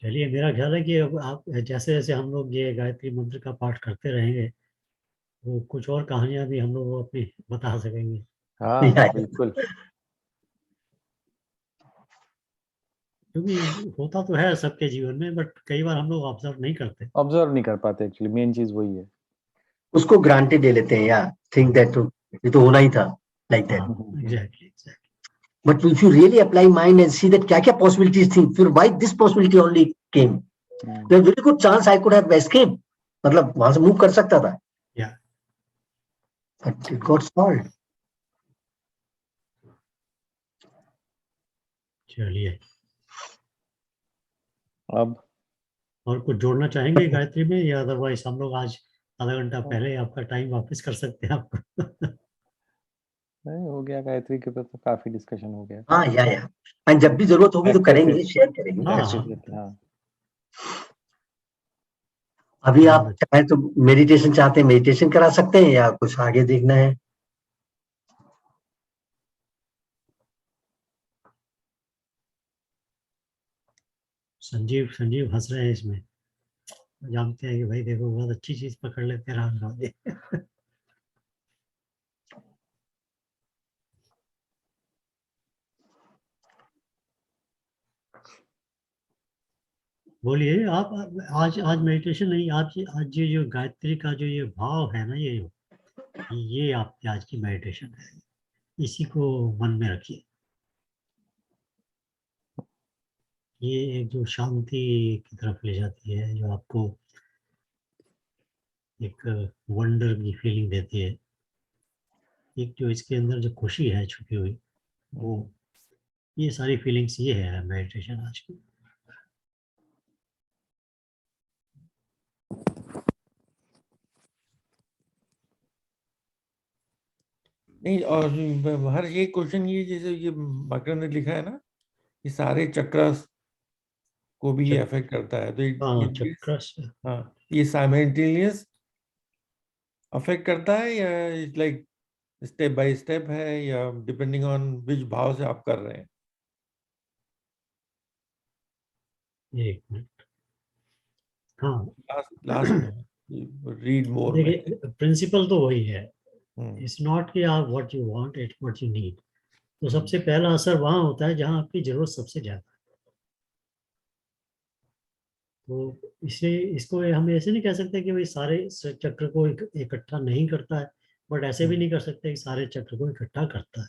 चलिए, मेरा ख्याल है कि अब आप जैसे जैसे हम लोग ये गायत्री मंत्र का पाठ करते रहेंगे, वो कुछ और कहानियां भी हम लोग अपनी बता सकेंगे। हाँ बिल्कुल, क्योंकि होता तो है सबके जीवन में, बट कई बार हम लोग ऑब्जर्व नहीं करते। ऑब्जर्व नहीं कर पाते एक्चुअली, मेन चीज वही है। उसको ग्रांटेड ले लेते हैं या थिंक दैट ये तो होना ही था, like that. Exactly. But if you really apply mind and see that क्या possibilities थी, फिर why this possibility only came? There's very good chance I could have escaped, मतलब वहां से मूव कर सकता था। Yeah. But it got solved. चलिए, अब और कुछ जोड़ना चाहेंगे गायत्री में, या अदरवाइज हम लोग आज आधा घंटा पहले आपका टाइम वापस कर सकते हैं आपको? नहीं हो गया, गायत्री के ऊपर तो काफी डिस्कशन हो गया। हाँ या एंड जब भी जरूरत होगी तो करेंगे, शेयर करेंगे। हाँ, हाँ अभी आप चाहे तो मेडिटेशन चाहते हैं मेडिटेशन करा सकते हैं, या कुछ आगे देखना है। संजीव हंस रहे हैं इसमें, जानते हैं कि भाई देखो बहुत अच्छी चीज पकड़ लेते हैं राम जी। बोलिए आप। आज मेडिटेशन नहीं, आज जो गायत्री का जो ये भाव है ना, ये आपकी आज की मेडिटेशन है, इसी को मन में रखिए। ये एक जो शांति की तरफ ले जाती है, जो आपको एक वंडर की फीलिंग देती है, एक जो इसके अंदर जो खुशी है छुपी हुई, वो ये सारी फीलिंग्स, ये है मेडिटेशन आज की। नहीं, और हर ये क्वेश्चन, ये जैसे ये मकरंद ने लिखा है ना, ये सारे चक्रास को भी ये अफेक्ट करता है, तो हाँ, चक्र से हाँ, ये साइमल्टेनियस अफेक्ट करता है, या लाइक स्टेप बाय स्टेप है, या डिपेंडिंग ऑन विच भाव से आप कर रहे हैं? एक मिनट। हाँ, लास्ट में रीड मोर में। देखिए प्रिंसिपल तो वही है, इट्स नॉट कि आप what you want, it's what you need. तो सबसे पहला असर वहां होता है जहां आपकी जरूरत सबसे ज्यादा है। तो इसको हम ऐसे नहीं कह सकते कि भाई सारे चक्र को इकट्ठा नहीं करता है, बट ऐसे भी नहीं कर सकते कि सारे चक्र को इकट्ठा करता है।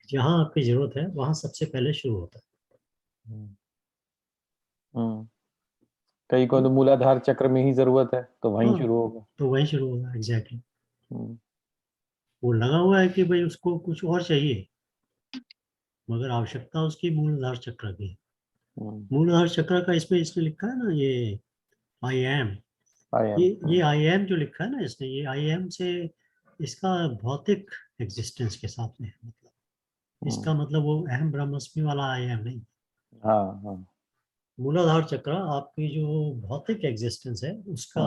जहां आपकी जरूरत है वहां सबसे पहले शुरू होता है। कई को तो मूलाधार चक्र में ही जरूरत है, तो वहीं हाँ, शुरू होगा। तो वहीं शुरू होगा, एग्जैक्टली। हम्म, वो लगा हुआ है कि भाई उसको कुछ और चाहिए, मगर आवश्यकता उसकी मूलाधार चक्र की है। मूलाधार चक्र का इसमें लिखा है ना, ये आई एम, ये आई एम जो लिखा है ना इसने, ये आई एम से इसका भौतिक एग्जिस्टेंस के साथ में है। मतलब इसका मतलब वो अहम ब्रह्मस्मि वाला आई एम नहीं। हाँ हाँ मूलाधार चक्र आपकी जो भौतिक एग्जिस्टेंस है उसका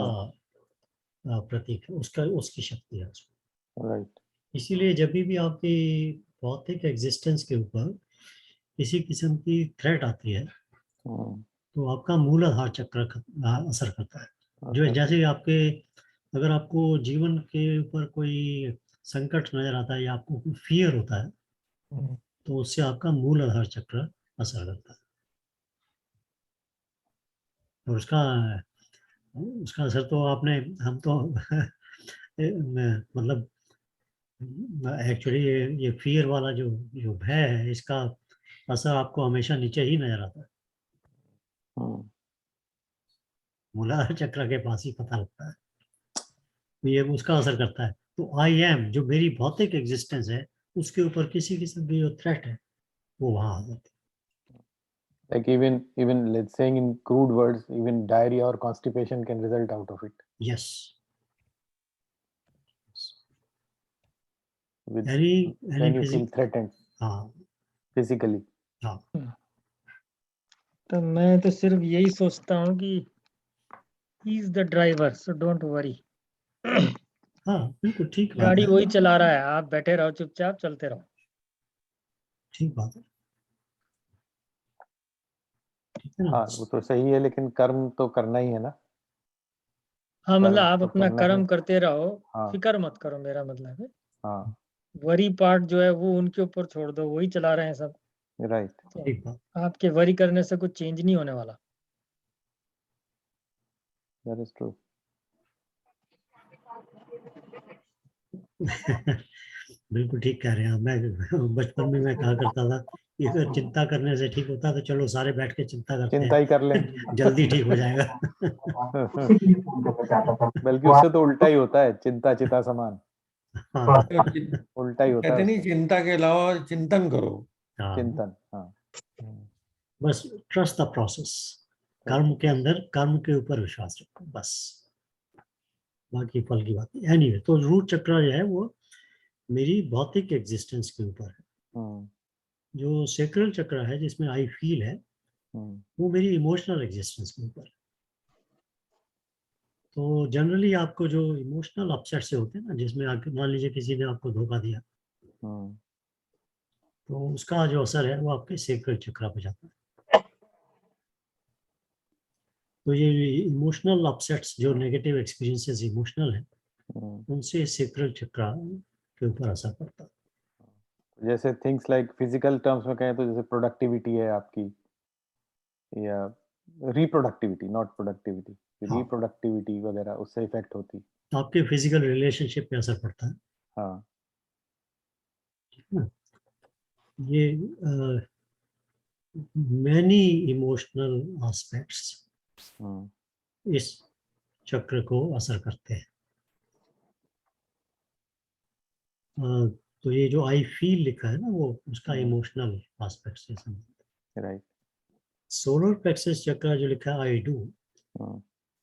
प्रतीक है, उसकी शक्ति है उसमें। राइट। इसीलिए जब भी आपकी भौतिक एग्जिस्टेंस के ऊपर किसी किस्म की थ्रेट आती है, तो आपका मूलाधार चक्र असर करता है। जो जैसे आपके, अगर आपको जीवन के ऊपर कोई संकट नजर आता है या आपको कोई फियर होता है, तो उससे आपका मूलाधार चक्र असर करता है, और उसका उसका असर तो आपने, हम तो मतलब एक्चुअली ये फियर वाला जो जो भय है, इसका असर आपको हमेशा नीचे ही नजर आता है। मूलाधार चक्र के पास ही पता लगता है, तो ये उसका असर करता है। तो आई एम जो मेरी भौतिक एग्जिस्टेंस है, उसके ऊपर किसी किस्म की जो थ्रेट है वो वहां आ जाती है। Like even let's saying in crude words, even diarrhea or constipation can result out of it. Yes, When you feel threatened. हाँ, physically. हाँ, तो मैं तो सिर्फ यही सोचता हूँ कि he is the driver, so don't worry. हाँ, बिल्कुल ठीक बात गाड़ी है, वही चला रहा है, आप बैठे रहो चुपचाप, चलते रहो। ठीक बात है, ठीक है ना। हाँ वो तो सही है, लेकिन कर्म तो करना ही है ना। हाँ, मतलब कर्म आप तो अपना करना कर्म है। करते रहो, हाँ फिक्र मत करो, मेरा मतलब है। हाँ वरी पार्ट जो है वो उनके ऊपर छोड़ दो, वही चला रहे हैं सब। राइट। तो ठीक बात। आपके वरी करने से कुछ चेंज नहीं होने वाला। That is true. बिल्कुल ठीक कह रहे हैं आप। मैं बचपन में मैं कहा करता था कि अगर चिंता करने से ठीक होता तो चलो सारे बैठ के चिंता करते चिंता ही कर लें। हैं, जल्दी ठीक हो जाएगा। बल्कि उससे तो उल्टा ही होता है, चिंता चिता समान। हाँ, उल्टा ही होता है कहते नहीं, उससे। चिंता के अलावा चिंतन करो। हाँ, चिंतन, हाँ। बस ट्रस्ट द प्रोसेस, कर्म के अंदर कर्म के ऊपर विश्वास रखो बस, बाकी फल की बात नहीं। एनीवे, तो रूट चक्र जो है वो मेरी भौतिक एग्जिस्टेंस के ऊपर है। जो सेक्रल चक्र है जिसमें आई फील है, वो मेरी इमोशनल एग्जिस्टेंस के ऊपर है। तो जनरली आपको जो इमोशनल अपसेट से होते हैं ना, जिसमें मान लीजिए किसी ने आपको धोखा दिया, तो उसका जो असर है वो आपके सेक्रल चक्र पे जाता है। तो ये इमोशनल अपसेट्स, जो नेगेटिव एक्सपीरियंसेस इमोशनल है, उनसे सेक्रल चक्र के ऊपर असर पड़ता है। जैसे थिंग्स लाइक फिजिकल टर्म्स में कहें तो जैसे प्रोडक्टिविटी है आपकी, या रिप्रोडक्टिविटी, नॉट प्रोडक्टिविटी, हाँ। रिप्रोडक्टिविटी वगैरह उससे इफेक्ट होती। आपके फिजिकल रिलेशनशिप पे असर पड़ता है। हाँ। ये मैनी इमोशनल एस्पेक्ट्स इस चक्र को असर करते हैं। तो ये जो आई फील लिखा है ना, वो उसका इमोशनल एस्पेक्ट से संबंधित। राइट। सोलर प्लेक्सस चक्र जो लिखा है I do,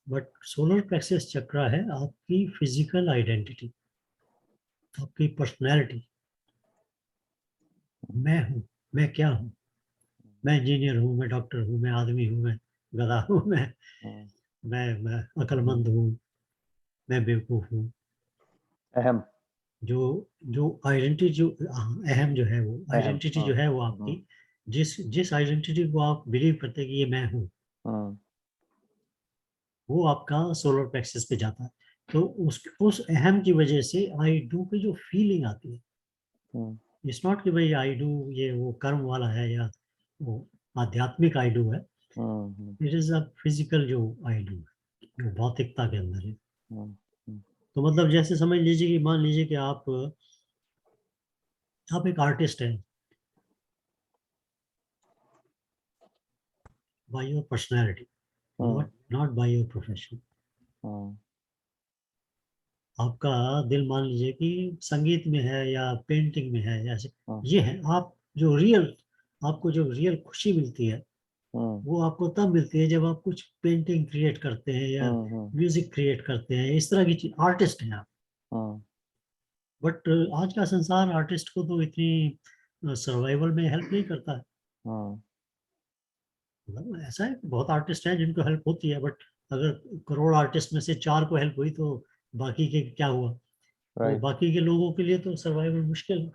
but solar plexus चक्र है आपकी फिजिकल आइडेंटिटी, आपकी पर्सनैलिटी। मैं हूँ, मैं क्या हूँ, मैं इंजीनियर हूँ, मैं डॉक्टर हूँ, मैं आदमी हूँ, मैं गधा हूँ, मैं अक्लमंद हूँ, मैं बेवकूफ हूँ। अहम, जो जो आइडेंटिटी, जो अहम जो है, वो आइडेंटिटी जो है वो आपकी, जिस आइडेंटिटी को आप बिलीव करते हैं कि ये मैं हूँ, वो आपका सोलर प्लेक्सस पे जाता है। तो उस अहम की वजह से आई डू की जो फीलिंग आती है, इट्स नॉट कि भाई आई डू ये वो कर्म वाला है या वो आध्यात्मिक आई डू है, इट इज अ फिजिकल जो आई डू है, जो भौतिकता के अंदर है। तो मतलब जैसे समझ लीजिए कि मान लीजिए कि आप एक आर्टिस्ट हैं, by your personality, not by your profession. आपका दिल मान लीजिए कि संगीत में है या पेंटिंग में है, ऐसे ये है। आप जो रियल, आपको जो रियल खुशी मिलती है, वो आपको तब मिलती है जब आप कुछ पेंटिंग क्रिएट करते हैं या म्यूजिक क्रिएट करते हैं, इस तरह की चीज। आर्टिस्ट हैं आप। बट आज का संसार आर्टिस्ट को तो इतनी सर्वाइवल में हेल्प नहीं करता है। मतलब ऐसा है, बहुत आर्टिस्ट हैं जिनको हेल्प होती है, बट अगर करोड़ आर्टिस्ट में से 4 को हेल्प हुई तो बाकी के क्या हुआ? तो बाकी के लोगों के लिए तो सर्वाइवल मुश्किल है।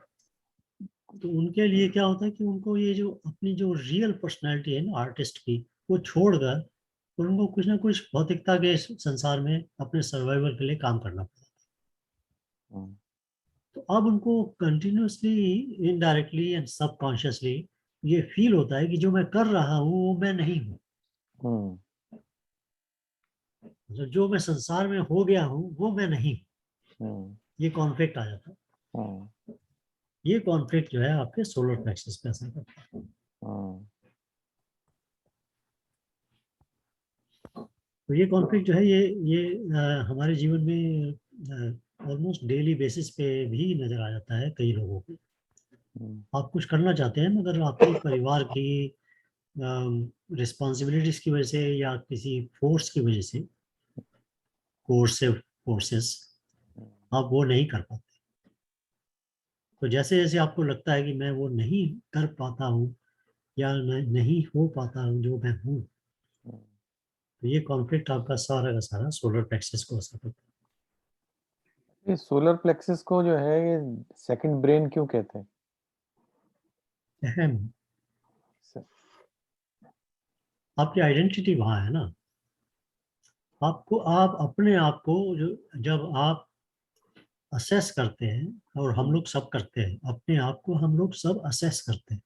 तो उनके लिए क्या होता है कि उनको ये जो अपनी जो रियल पर्सनैलिटी है ना आर्टिस्ट की, वो छोड़कर उनको कुछ ना कुछ भौतिकता के संसार में अपने सर्वाइवल के लिए काम करना पड़ता है। तो अब उनको कंटिन्यूसली, इनडायरेक्टली एंड सबकॉन्शियसली ये फील होता है कि जो मैं कर रहा हूँ वो मैं नहीं हूँ। जो मैं संसार में हो गया हूँ वो मैं नहीं हूँ। ये कॉन्फ्लिक्ट आ जाता है। ये कॉन्फ्लिक्ट जो है आपके सोलर प्लेक्सस पे असर करता है। तो ये कॉन्फ्लिक्ट जो है ये हमारे जीवन में ऑलमोस्ट डेली बेसिस पे भी नजर आ जाता है कई लोगों को। आप कुछ करना चाहते हैं मगर आपके परिवार की रिस्पॉन्सिबिलिटीज की वजह से या किसी फोर्स की वजह से, कोर्सिव फोर्सेस, आप वो नहीं कर पाते। तो जैसे जैसे आपको लगता है कि मैं वो नहीं कर पाता हूँ या मैं नहीं हो पाता हूँ जो मैं हूँ, तो ये कॉन्फ्लिक्ट आपका सारा का सारा सोलर प्लेक्सस को असर करता है। ये सोलर प्लेक्सस को जो है ये सेकंड ब्रेन क्यों कहते हैं? अहम, आपकी आइडेंटिटी वहां है ना। आपको, आप अपने आप को जो, जब आप असेस करते हैं, और हम लोग सब करते हैं अपने आप को, हम लोग सब असेस करते हैं।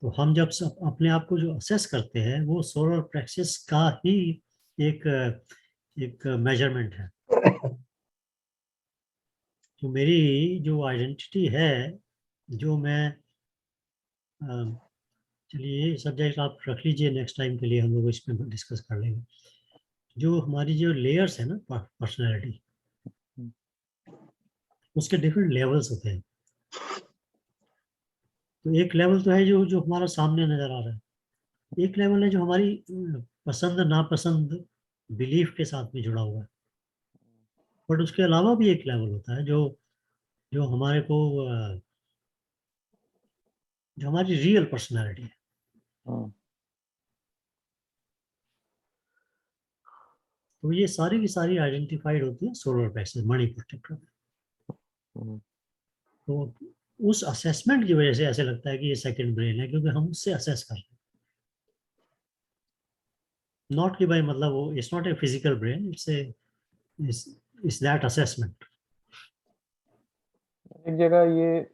तो हम जब सब अपने आप को जो असेस करते हैं, वो सोलर प्लेक्सस का ही एक एक मेजरमेंट है। तो मेरी जो आइडेंटिटी है, जो मैं, चलिए सब्जेक्ट आप रख लीजिए, नेक्स्ट टाइम के लिए हम लोग इसमें डिस्कस कर लेंगे। जो हमारी जो लेयर्स है ना पर्सनैलिटी, उसके डिफरेंट लेवल्स होते हैं। तो एक लेवल तो है जो हमारा सामने नजर आ रहा है। एक लेवल है जो हमारी पसंद नापसंद बिलीफ के साथ में जुड़ा हुआ है। बट उसके अलावा भी एक लेवल होता है जो जो हमारे को जो हमारी रियल पर्सनालिटी है। तो ये सारी की सारी आइडेंटिफाइड होती है सोलर प्लेक्सस मणिपुर चक्र में। तो उस असेसमेंट की वजह से ऐसे लगता है कि ये सेकंड ब्रेन है, क्योंकि हम उससे असेस कर रहे हैं। नॉट कि भाई मतलब वो it's not a physical brain, it's that assessment. एक जगह ये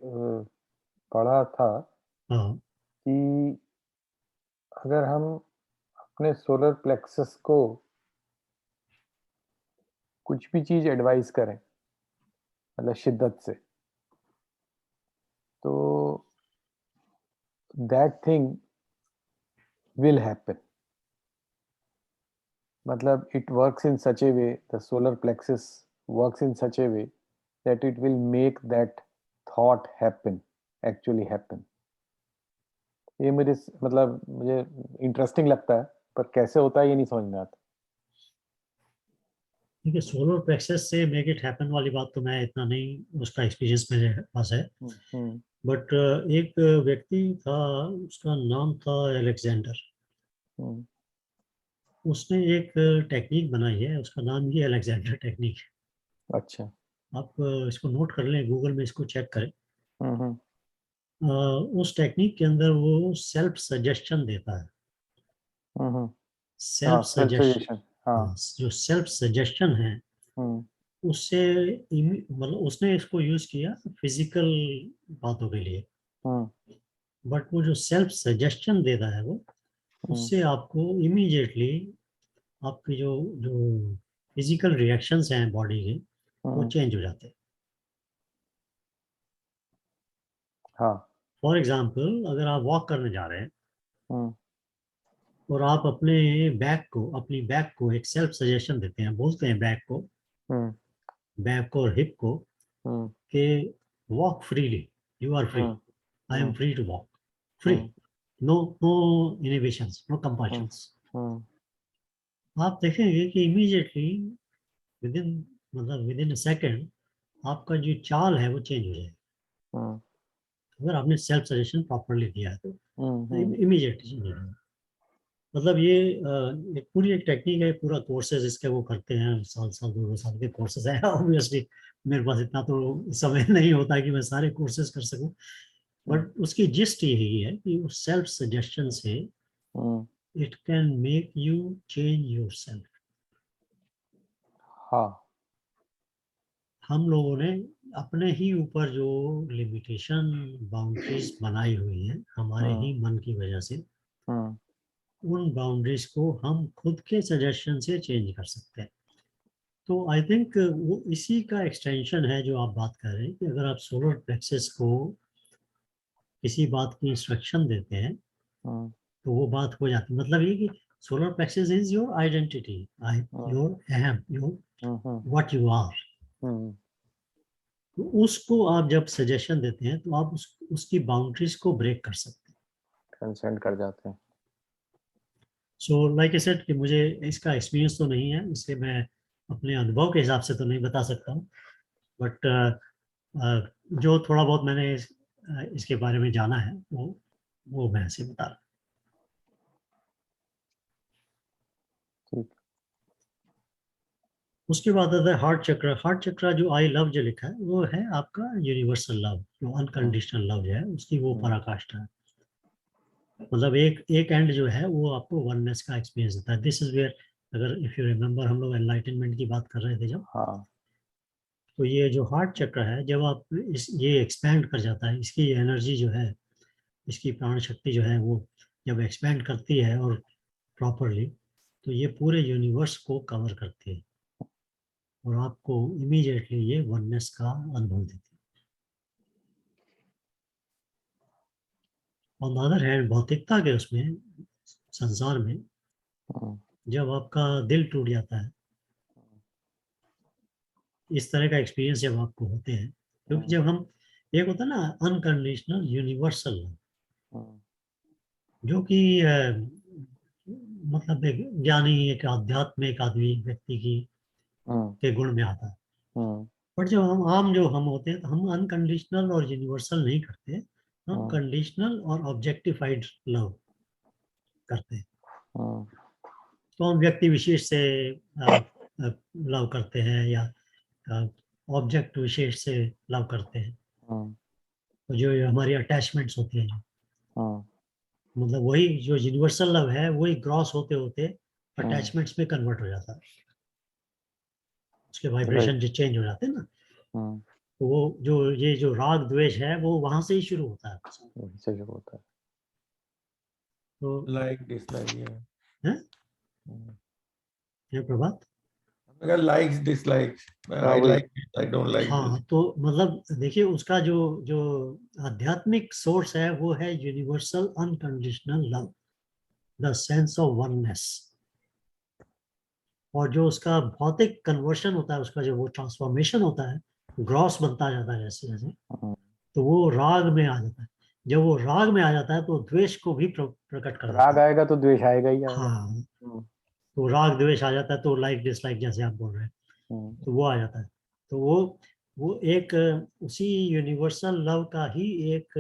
पढ़ा था हाँ कि अगर हम अपने सोलर प्लेक्सस को कुछ भी चीज एडवाइस करें मतलब शिद्दत से, तो दैट थिंग विल हैपन। मतलब it works in such a way, the solar plexus works in such a way that it will make that thought happen, actually happen। ये मुझे मतलब मुझे इंटरेस्टिंग लगता है, पर कैसे होता है ये नहीं समझ में आता। ठीक है, सोलर प्लेक्सस से मेक इट हैपन वाली बात तो मैं इतना नहीं, उसका एक्सपीरियंस मेरे पास है। बट एक व्यक्ति था, उसका नाम था अलेक्जेंडर। उसने एक टेक्निक बनाई है, उसका नाम ही अलेक्जेंडर टेक्निक है। अच्छा। आप इसको नोट कर लें, गूगल में इसको चेक करें। उस टेक्निक के अंदर वो सेल्फ सजेशन देता है। सेल्फ सजेशन, जो सेल्फ सजेशन है उससे मतलब उसने इसको यूज किया फिजिकल बातों के लिए, बट वो जो सेल्फ सजेशन देता है वो उससे आपको इमीडिएटली आपकी जो जो फिजिकल रिएक्शंस हैं बॉडी के वो चेंज हो जाते हैं। हाँ। फॉर एग्जाम्पल, अगर आप वॉक करने जा रहे हैं और आप अपने अपनी बैक को एक सेल्फ सजेशन देते हैं, बोलते हैं बैक को और हिप को कि walk freely, you are free, I am free to walk, free, no no inhibitions, no compulsions. आप देखेंगे कि immediately within a second आपका जो चाल है वो चेंज हो जाएगा। अगर आपने सेल्फ सजेशन प्रॉपरली दिया है तो इमीडिएटली चेंज हो जाएगा। मतलब ये एक पूरी एक टेक्निक है, पूरा कोर्सेज इसके वो करते हैं, साल 2 साल के कोर्सेज हैं। ऑब्वियसली मेरे पास इतना तो समय नहीं होता कि मैं सारे कोर्सेज कर सकूं, बट उसकी जिस्ट यही है कि उस सेल्फ सजेशन से it can make you change yourself. हाँ। हम लोगों ने अपने ही ऊपर जो लिमिटेशन बाउंड्रीज बनाई हुई हैं हमारे ही मन की वजह से, उन बाउंड्रीज को हम खुद के सजेशन से चेंज कर सकते हैं। तो आई थिंक वो इसी का एक्सटेंशन है जो आप बात कर रहे हैं, कि अगर आप सोलर प्लेक्सस को किसी बात की इंस्ट्रक्शन देते हैं तो वो बात हो जाती है। मतलब ये कि solar plexus is your identity, your अहम, योर व्हाट यू आर। तो उसको आप जब सजेशन देते हैं तो आप उसकी बाउंड्रीज को ब्रेक कर सकते हैं, ट्रांसेंड कर जाते हैं। सो लाइक आई सेड कि मुझे इसका एक्सपीरियंस तो नहीं है, इसलिए मैं अपने अनुभव के हिसाब से तो नहीं बता सकता हूँ, बट जो थोड़ा बहुत मैंने इसके बारे में जाना है वो मैं ऐसे बता रहा हूँ। उसके बाद आता है हार्ट चक्र। हार्ट चक्र जो आई लव जो लिखा है वो है आपका यूनिवर्सल लव, जो अनकंडीशनल लव जो है उसकी वो पराकाष्ठा है। मतलब एक एंड जो है वो आपको वननेस का एक्सपीरियंस देता है। दिस इज वेयर, अगर इफ यू रिमेम्बर हम लोग एनलाइटनमेंट की बात कर रहे थे जब, तो ये जो हार्ट चक्र है जब आप ये एक्सपैंड कर जाता है, इसकी एनर्जी जो है, इसकी प्राण शक्ति जो है वो जब एक्सपैंड करती है और प्रॉपरली, तो ये पूरे यूनिवर्स को कवर करती है और आपको इमीडिएटली ये वननेस का अनुभव देती है। ऑन द अदर हैंड, भौतिकता के उसमें संसार में जब आपका दिल टूट जाता है, इस तरह का एक्सपीरियंस जब आपको होते हैं, क्योंकि जब हम, एक होता है ना अनकंडीशनल यूनिवर्सल लव, जो कि मतलब एक ज्ञानी, एक आध्यात्मिक आदमी व्यक्ति की के गुण में आता है, बट जब हम होते हैं तो हम अनकंडीशनल और यूनिवर्सल नहीं करते, हम कंडीशनल और ऑब्जेक्टिफाइड लव करते हैं। तो हम व्यक्ति विशेष से लव करते हैं या ऑब्जेक्ट विशेष से लव करते हैं। तो जो हमारी अटैचमेंट्स होती हैं, जो मतलब वही जो यूनिवर्सल लव है वही ग्रॉस होते होते अटैचमेंट्स में कन्वर्ट हो जाता है, उसके वाइब्रेशन जो चेंज हो जाते हैं ना, तो वो जो राग द्वेष है वो वहां से ही शुरू होता है। तो लाइक डिसलाइक है Prabhat, likes dislikes, I like, I don't like हाँ दिस। तो मतलब देखिए उसका जो आध्यात्मिक सोर्स है वो है universal unconditional love, the sense of oneness. और जो उसका भौतिक कन्वर्शन होता है, उसका जो वो ट्रांसफॉर्मेशन होता है, ग्रॉस बनता जाता है जैसे जैसे, तो वो राग में आ जाता है। जब वो राग में आ जाता है तो द्वेष को भी प्रकट कर देता राग है। आएगा तो द्वेष आएगा ही आएगा। हाँ, तो राग द्वेष आ जाता है, तो लाइक डिसलाइक जैसे आप बोल रहे हैं, तो वो आ जाता है। तो वो एक उसी यूनिवर्सल लव का ही एक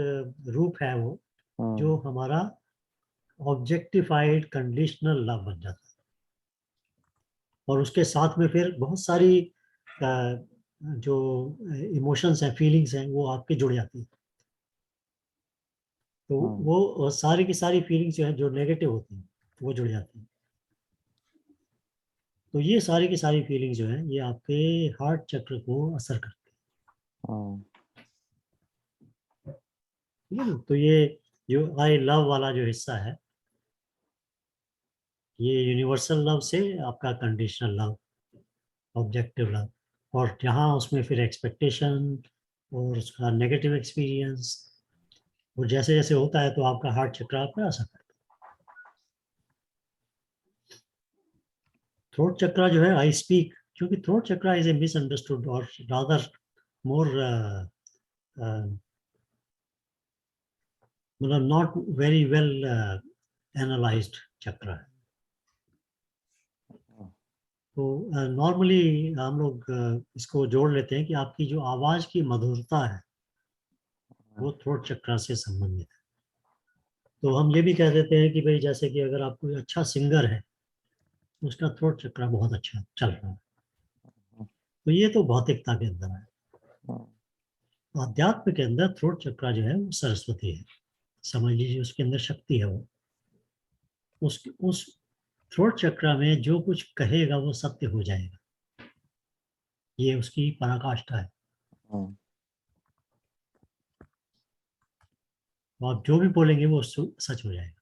रूप है वो, जो हमारा ऑब्जेक्टिफाइड कंडीशनल लव बन जाता है। और उसके साथ में फिर बहुत सारी जो इमोशंस हैं, फीलिंग्स हैं, वो आपके जुड़ जाती है। तो वो सारी की सारी फीलिंग्स जो है जो नेगेटिव होती हैं वो जुड़ जाती हैं। तो ये सारी की सारी फीलिंग्स जो है ये आपके हार्ट चक्र को असर करती है। ठीक है ना? तो ये जो आई लव वाला जो हिस्सा है, ये यूनिवर्सल लव से आपका कंडीशनल लव, ऑब्जेक्टिव लव, और जहाँ उसमें फिर एक्सपेक्टेशन और उसका नेगेटिव एक्सपीरियंस वो जैसे जैसे होता है तो आपका हार्ट चक्र आप पे असर करता है। थ्रोट चक्र जो है आई स्पीक, क्योंकि थ्रोट चक्र इज ए मिसअंडरस्टूड और रादर मोर मतलब नॉट वेरी वेल एनालाइज्ड चक्र है। तो नॉर्मली हम लोग इसको जोड़ लेते हैं कि आपकी जो आवाज की मधुरता है वो थ्रोट चक्र से संबंधित है। तो हम ये भी कह देते हैं कि भाई जैसे कि अगर आप कोई अच्छा सिंगर है, उसका थ्रोट चक्र बहुत अच्छा चल रहा है, तो ये तो भौतिकता के अंदर है। अध्यात्म के अंदर थ्रोट चक्र जो है वो सरस्वती है, समझ लीजिए उसके अंदर शक्ति है। वो उस थ्रोट चक्र में जो कुछ कहेगा वो सत्य हो जाएगा, ये उसकी पराकाष्ठा है। तो आप जो भी बोलेंगे वो सच हो जाएगा।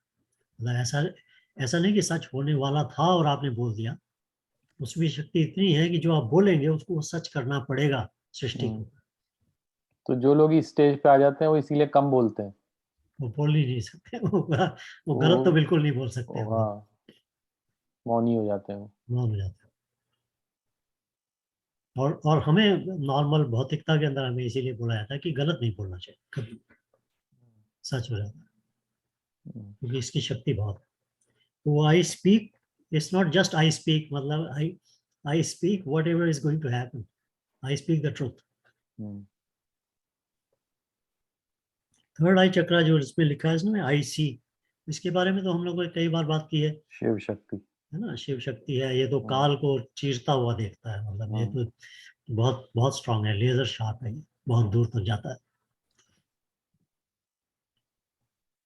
मतलब ऐसा नहीं कि सच होने वाला था और आपने बोल दिया, उसमें शक्ति इतनी है कि जो आप बोलेंगे उसको सच करना पड़ेगा सृष्टि को। तो जो लोग इस स्टेज पे आ जाते हैं वो इसीलिए कम बोलते हैं, वो बोल ही नहीं सकते, वो गलत तो बिल्कुल नहीं बोल सकते। हाँ, मौनी हो जाते हैं, मौन हो जाते हैं। और हमें नॉर्मल भौतिकता के अंदर हमें इसीलिए बोला जाता है कि गलत नहीं बोलना चाहिए, कभी सच हो जाता है, क्योंकि इसकी शक्ति बहुत है। तो I speak, it's not just I speak, मतलब I speak whatever is going to happen, I speak the truth. Third eye chakra जो इसमें लिखा है इसमें आई सी, इसके बारे में तो हम लोगों ने कई बार बात की है, शिव शक्ति है ना, शिव शक्ति है। ये तो काल को चीरता हुआ देखता है, मतलब ये तो बहुत बहुत स्ट्रांग है, लेजर शार्प है, बहुत दूर तक जाता है।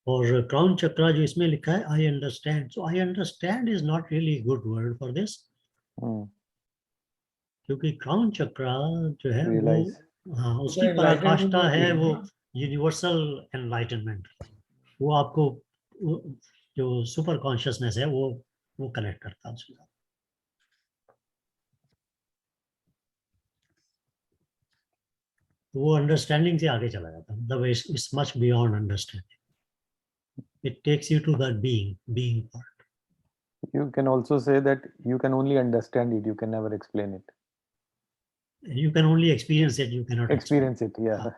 और क्राउन चक्र जो इसमें लिखा है I understand, so I understand is not really good word for this, क्योंकि क्राउन चक्र जो है वो, हाँ, उसकी पराकाष्ठा है वो यूनिवर्सल एनलाइटनमेंट। वो आपको जो सुपर कॉन्शियसनेस है वो कनेक्ट करता है उसके साथ। वो अंडरस्टैंडिंग से आगे चला जाता है, मतलब it's much beyond understanding, it takes you to that being part. You can also say that you can only understand it, you can never explain it. You can only experience it, you cannot Experience it, yeah.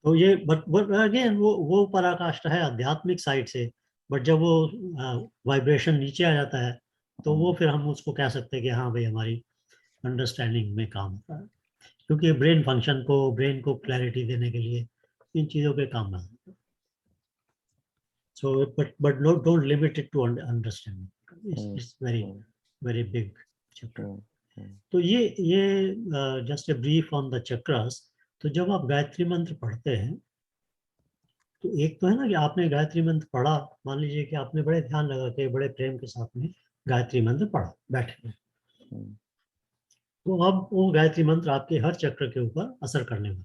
तो ये बट अगेन वो पराकाष्ठा है आध्यात्मिक साइड से, बट जब वो वाइब्रेशन नीचे आ जाता है तो वो फिर हम उसको कह सकते हैं कि हाँ भाई हमारी अंडरस्टैंडिंग में काम होता है, क्योंकि ब्रेन फंक्शन को, ब्रेन को क्लैरिटी देने के लिए इन चीज़ों के काम में आता है। So, but no, don't limit it to understanding. It's very big chapter. तो ये just a brief on the chakras. तो जब आप गायत्री मंत्र पढ़ते हैं तो एक तो है ना कि आपने गायत्री मंत्र पढ़ा, मान लीजिए कि आपने बड़े ध्यान लगा के बड़े प्रेम के साथ में गायत्री मंत्र पढ़ा बैठे, तो अब वो गायत्री मंत्र आपके हर चक्र के ऊपर असर करने वाला।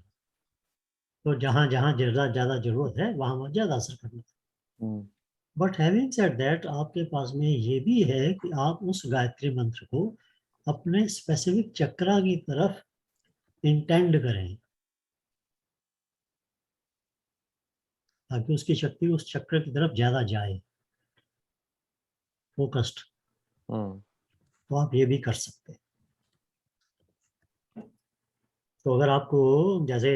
तो जहां जहां ज्यादा जरूरत है वहां वहां ज्यादा असर करना। बट हैविंग सेड दैट, आपके पास में ये भी है कि आप उस गायत्री मंत्र को अपने स्पेसिफिक चक्रा की तरफ इंटेंड करें, ताकि उसकी शक्ति उस चक्र की तरफ ज्यादा जाए, फोकस्ड। तो आप ये भी कर सकते हैं। तो अगर आपको जैसे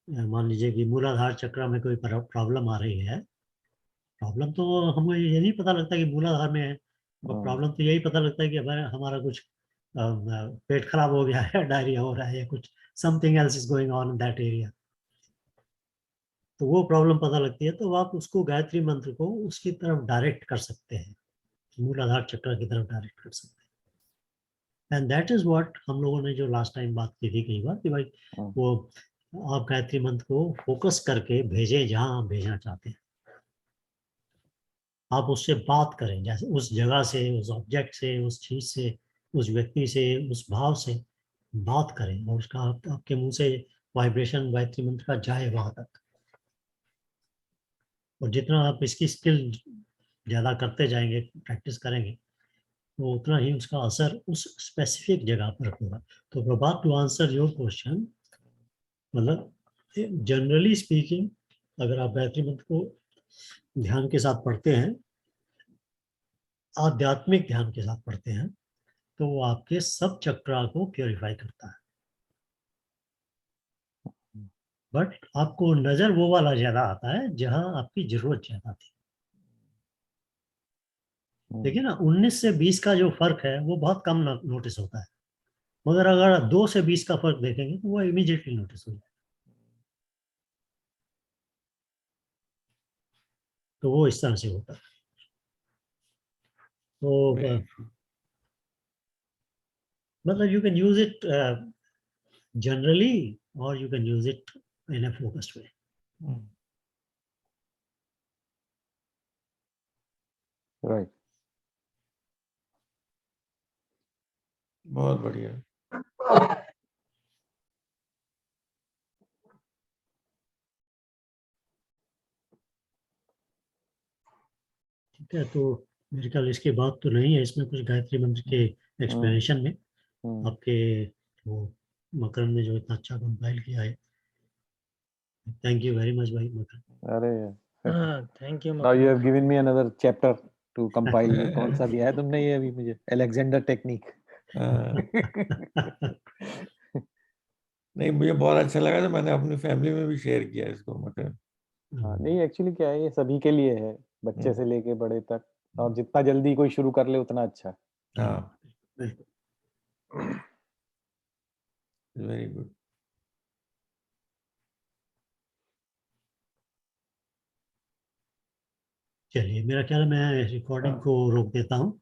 मान लीजिए कि मूलाधार चक्र में कोई प्रॉब्लम आ रही है, प्रॉब्लम तो हमें ये नहीं पता लगता कि मूलाधार में है, प्रॉब्लम तो यही पता लगता है कि हमारा कुछ पेट खराब हो गया है, डायरिया हो रहा है, या कुछ something else is going on in that area. तो वो प्रॉब्लम पता लगती है, तो आप उसको गायत्री मंत्र को उसकी तरफ डायरेक्ट कर सकते हैं, मूलाधार चक्र की तरफ डायरेक्ट कर सकते हैं। एंड दैट इज व्हाट हम लोगों ने जो लास्ट टाइम बात की थी कई बार, कि भाई वो आप गायत्री मंत्र को फोकस करके भेजें जहां आप भेजना चाहते हैं। आप उससे बात करें, जैसे उस जगह से, उस ऑब्जेक्ट से, उस चीज से, उस व्यक्ति से, उस भाव से बात करें, और उसका आपके मुंह से वाइब्रेशन गायत्री मंत्र का जाए वहां तक। और जितना आप इसकी स्किल ज़्यादा करते जाएंगे, प्रैक्टिस करेंगे, तो उतना ही उसका असर उस स्पेसिफिक जगह पर होगा। तो प्रभात, टू आंसर योर क्वेश्चन, मतलब जनरली स्पीकिंग, अगर आप गायत्री मंत्र को ध्यान के साथ पढ़ते हैं, आध्यात्मिक ध्यान के साथ पढ़ते हैं, तो वो आपके सब चक्रा को प्योरीफाई करता है। बट आपको नजर वो वाला ज्यादा आता है जहां आपकी जरूरत ज्यादा थी। देखिए ना, 19 से 20 का जो फर्क है वो बहुत कम नोटिस होता है, मगर अगर 2 से 20 का फर्क देखेंगे तो वो इमीडिएटली नोटिस हो जाए। तो वो इस तरह से होता है। तो मतलब you can use it generally, और you can use it in a focused way. Right, बहुत बढ़िया। ठीक है, तो मेरे ख्याल इसके बाद तो नहीं है इसमें कुछ गायत्री मंत्र के एक्सप्लेनेशन में। आपके वो मकरम ने जो इतना अच्छा कंपाइल किया है, थैंक यू वेरी मच भाई मकरम। अरे thank you now you have given me another chapter two compile. ये कौन सा दिया है तुमने ये अभी मुझे? Alexander technique. नहीं, मुझे बहुत अच्छा लगा, तो मैंने अपनी फैमिली में भी शेयर किया इसको। मतलब हाँ, नहीं एक्चुअली क्या है, ये सभी के लिए है, बच्चे से लेके बड़े तक, और जितना जल्दी कोई शुरू कर ले उतना अच्छा। हाँ, वेरी गुड। चलिए, मेरा ख्याल है मैं रिकॉर्डिंग को रोक देता हूँ।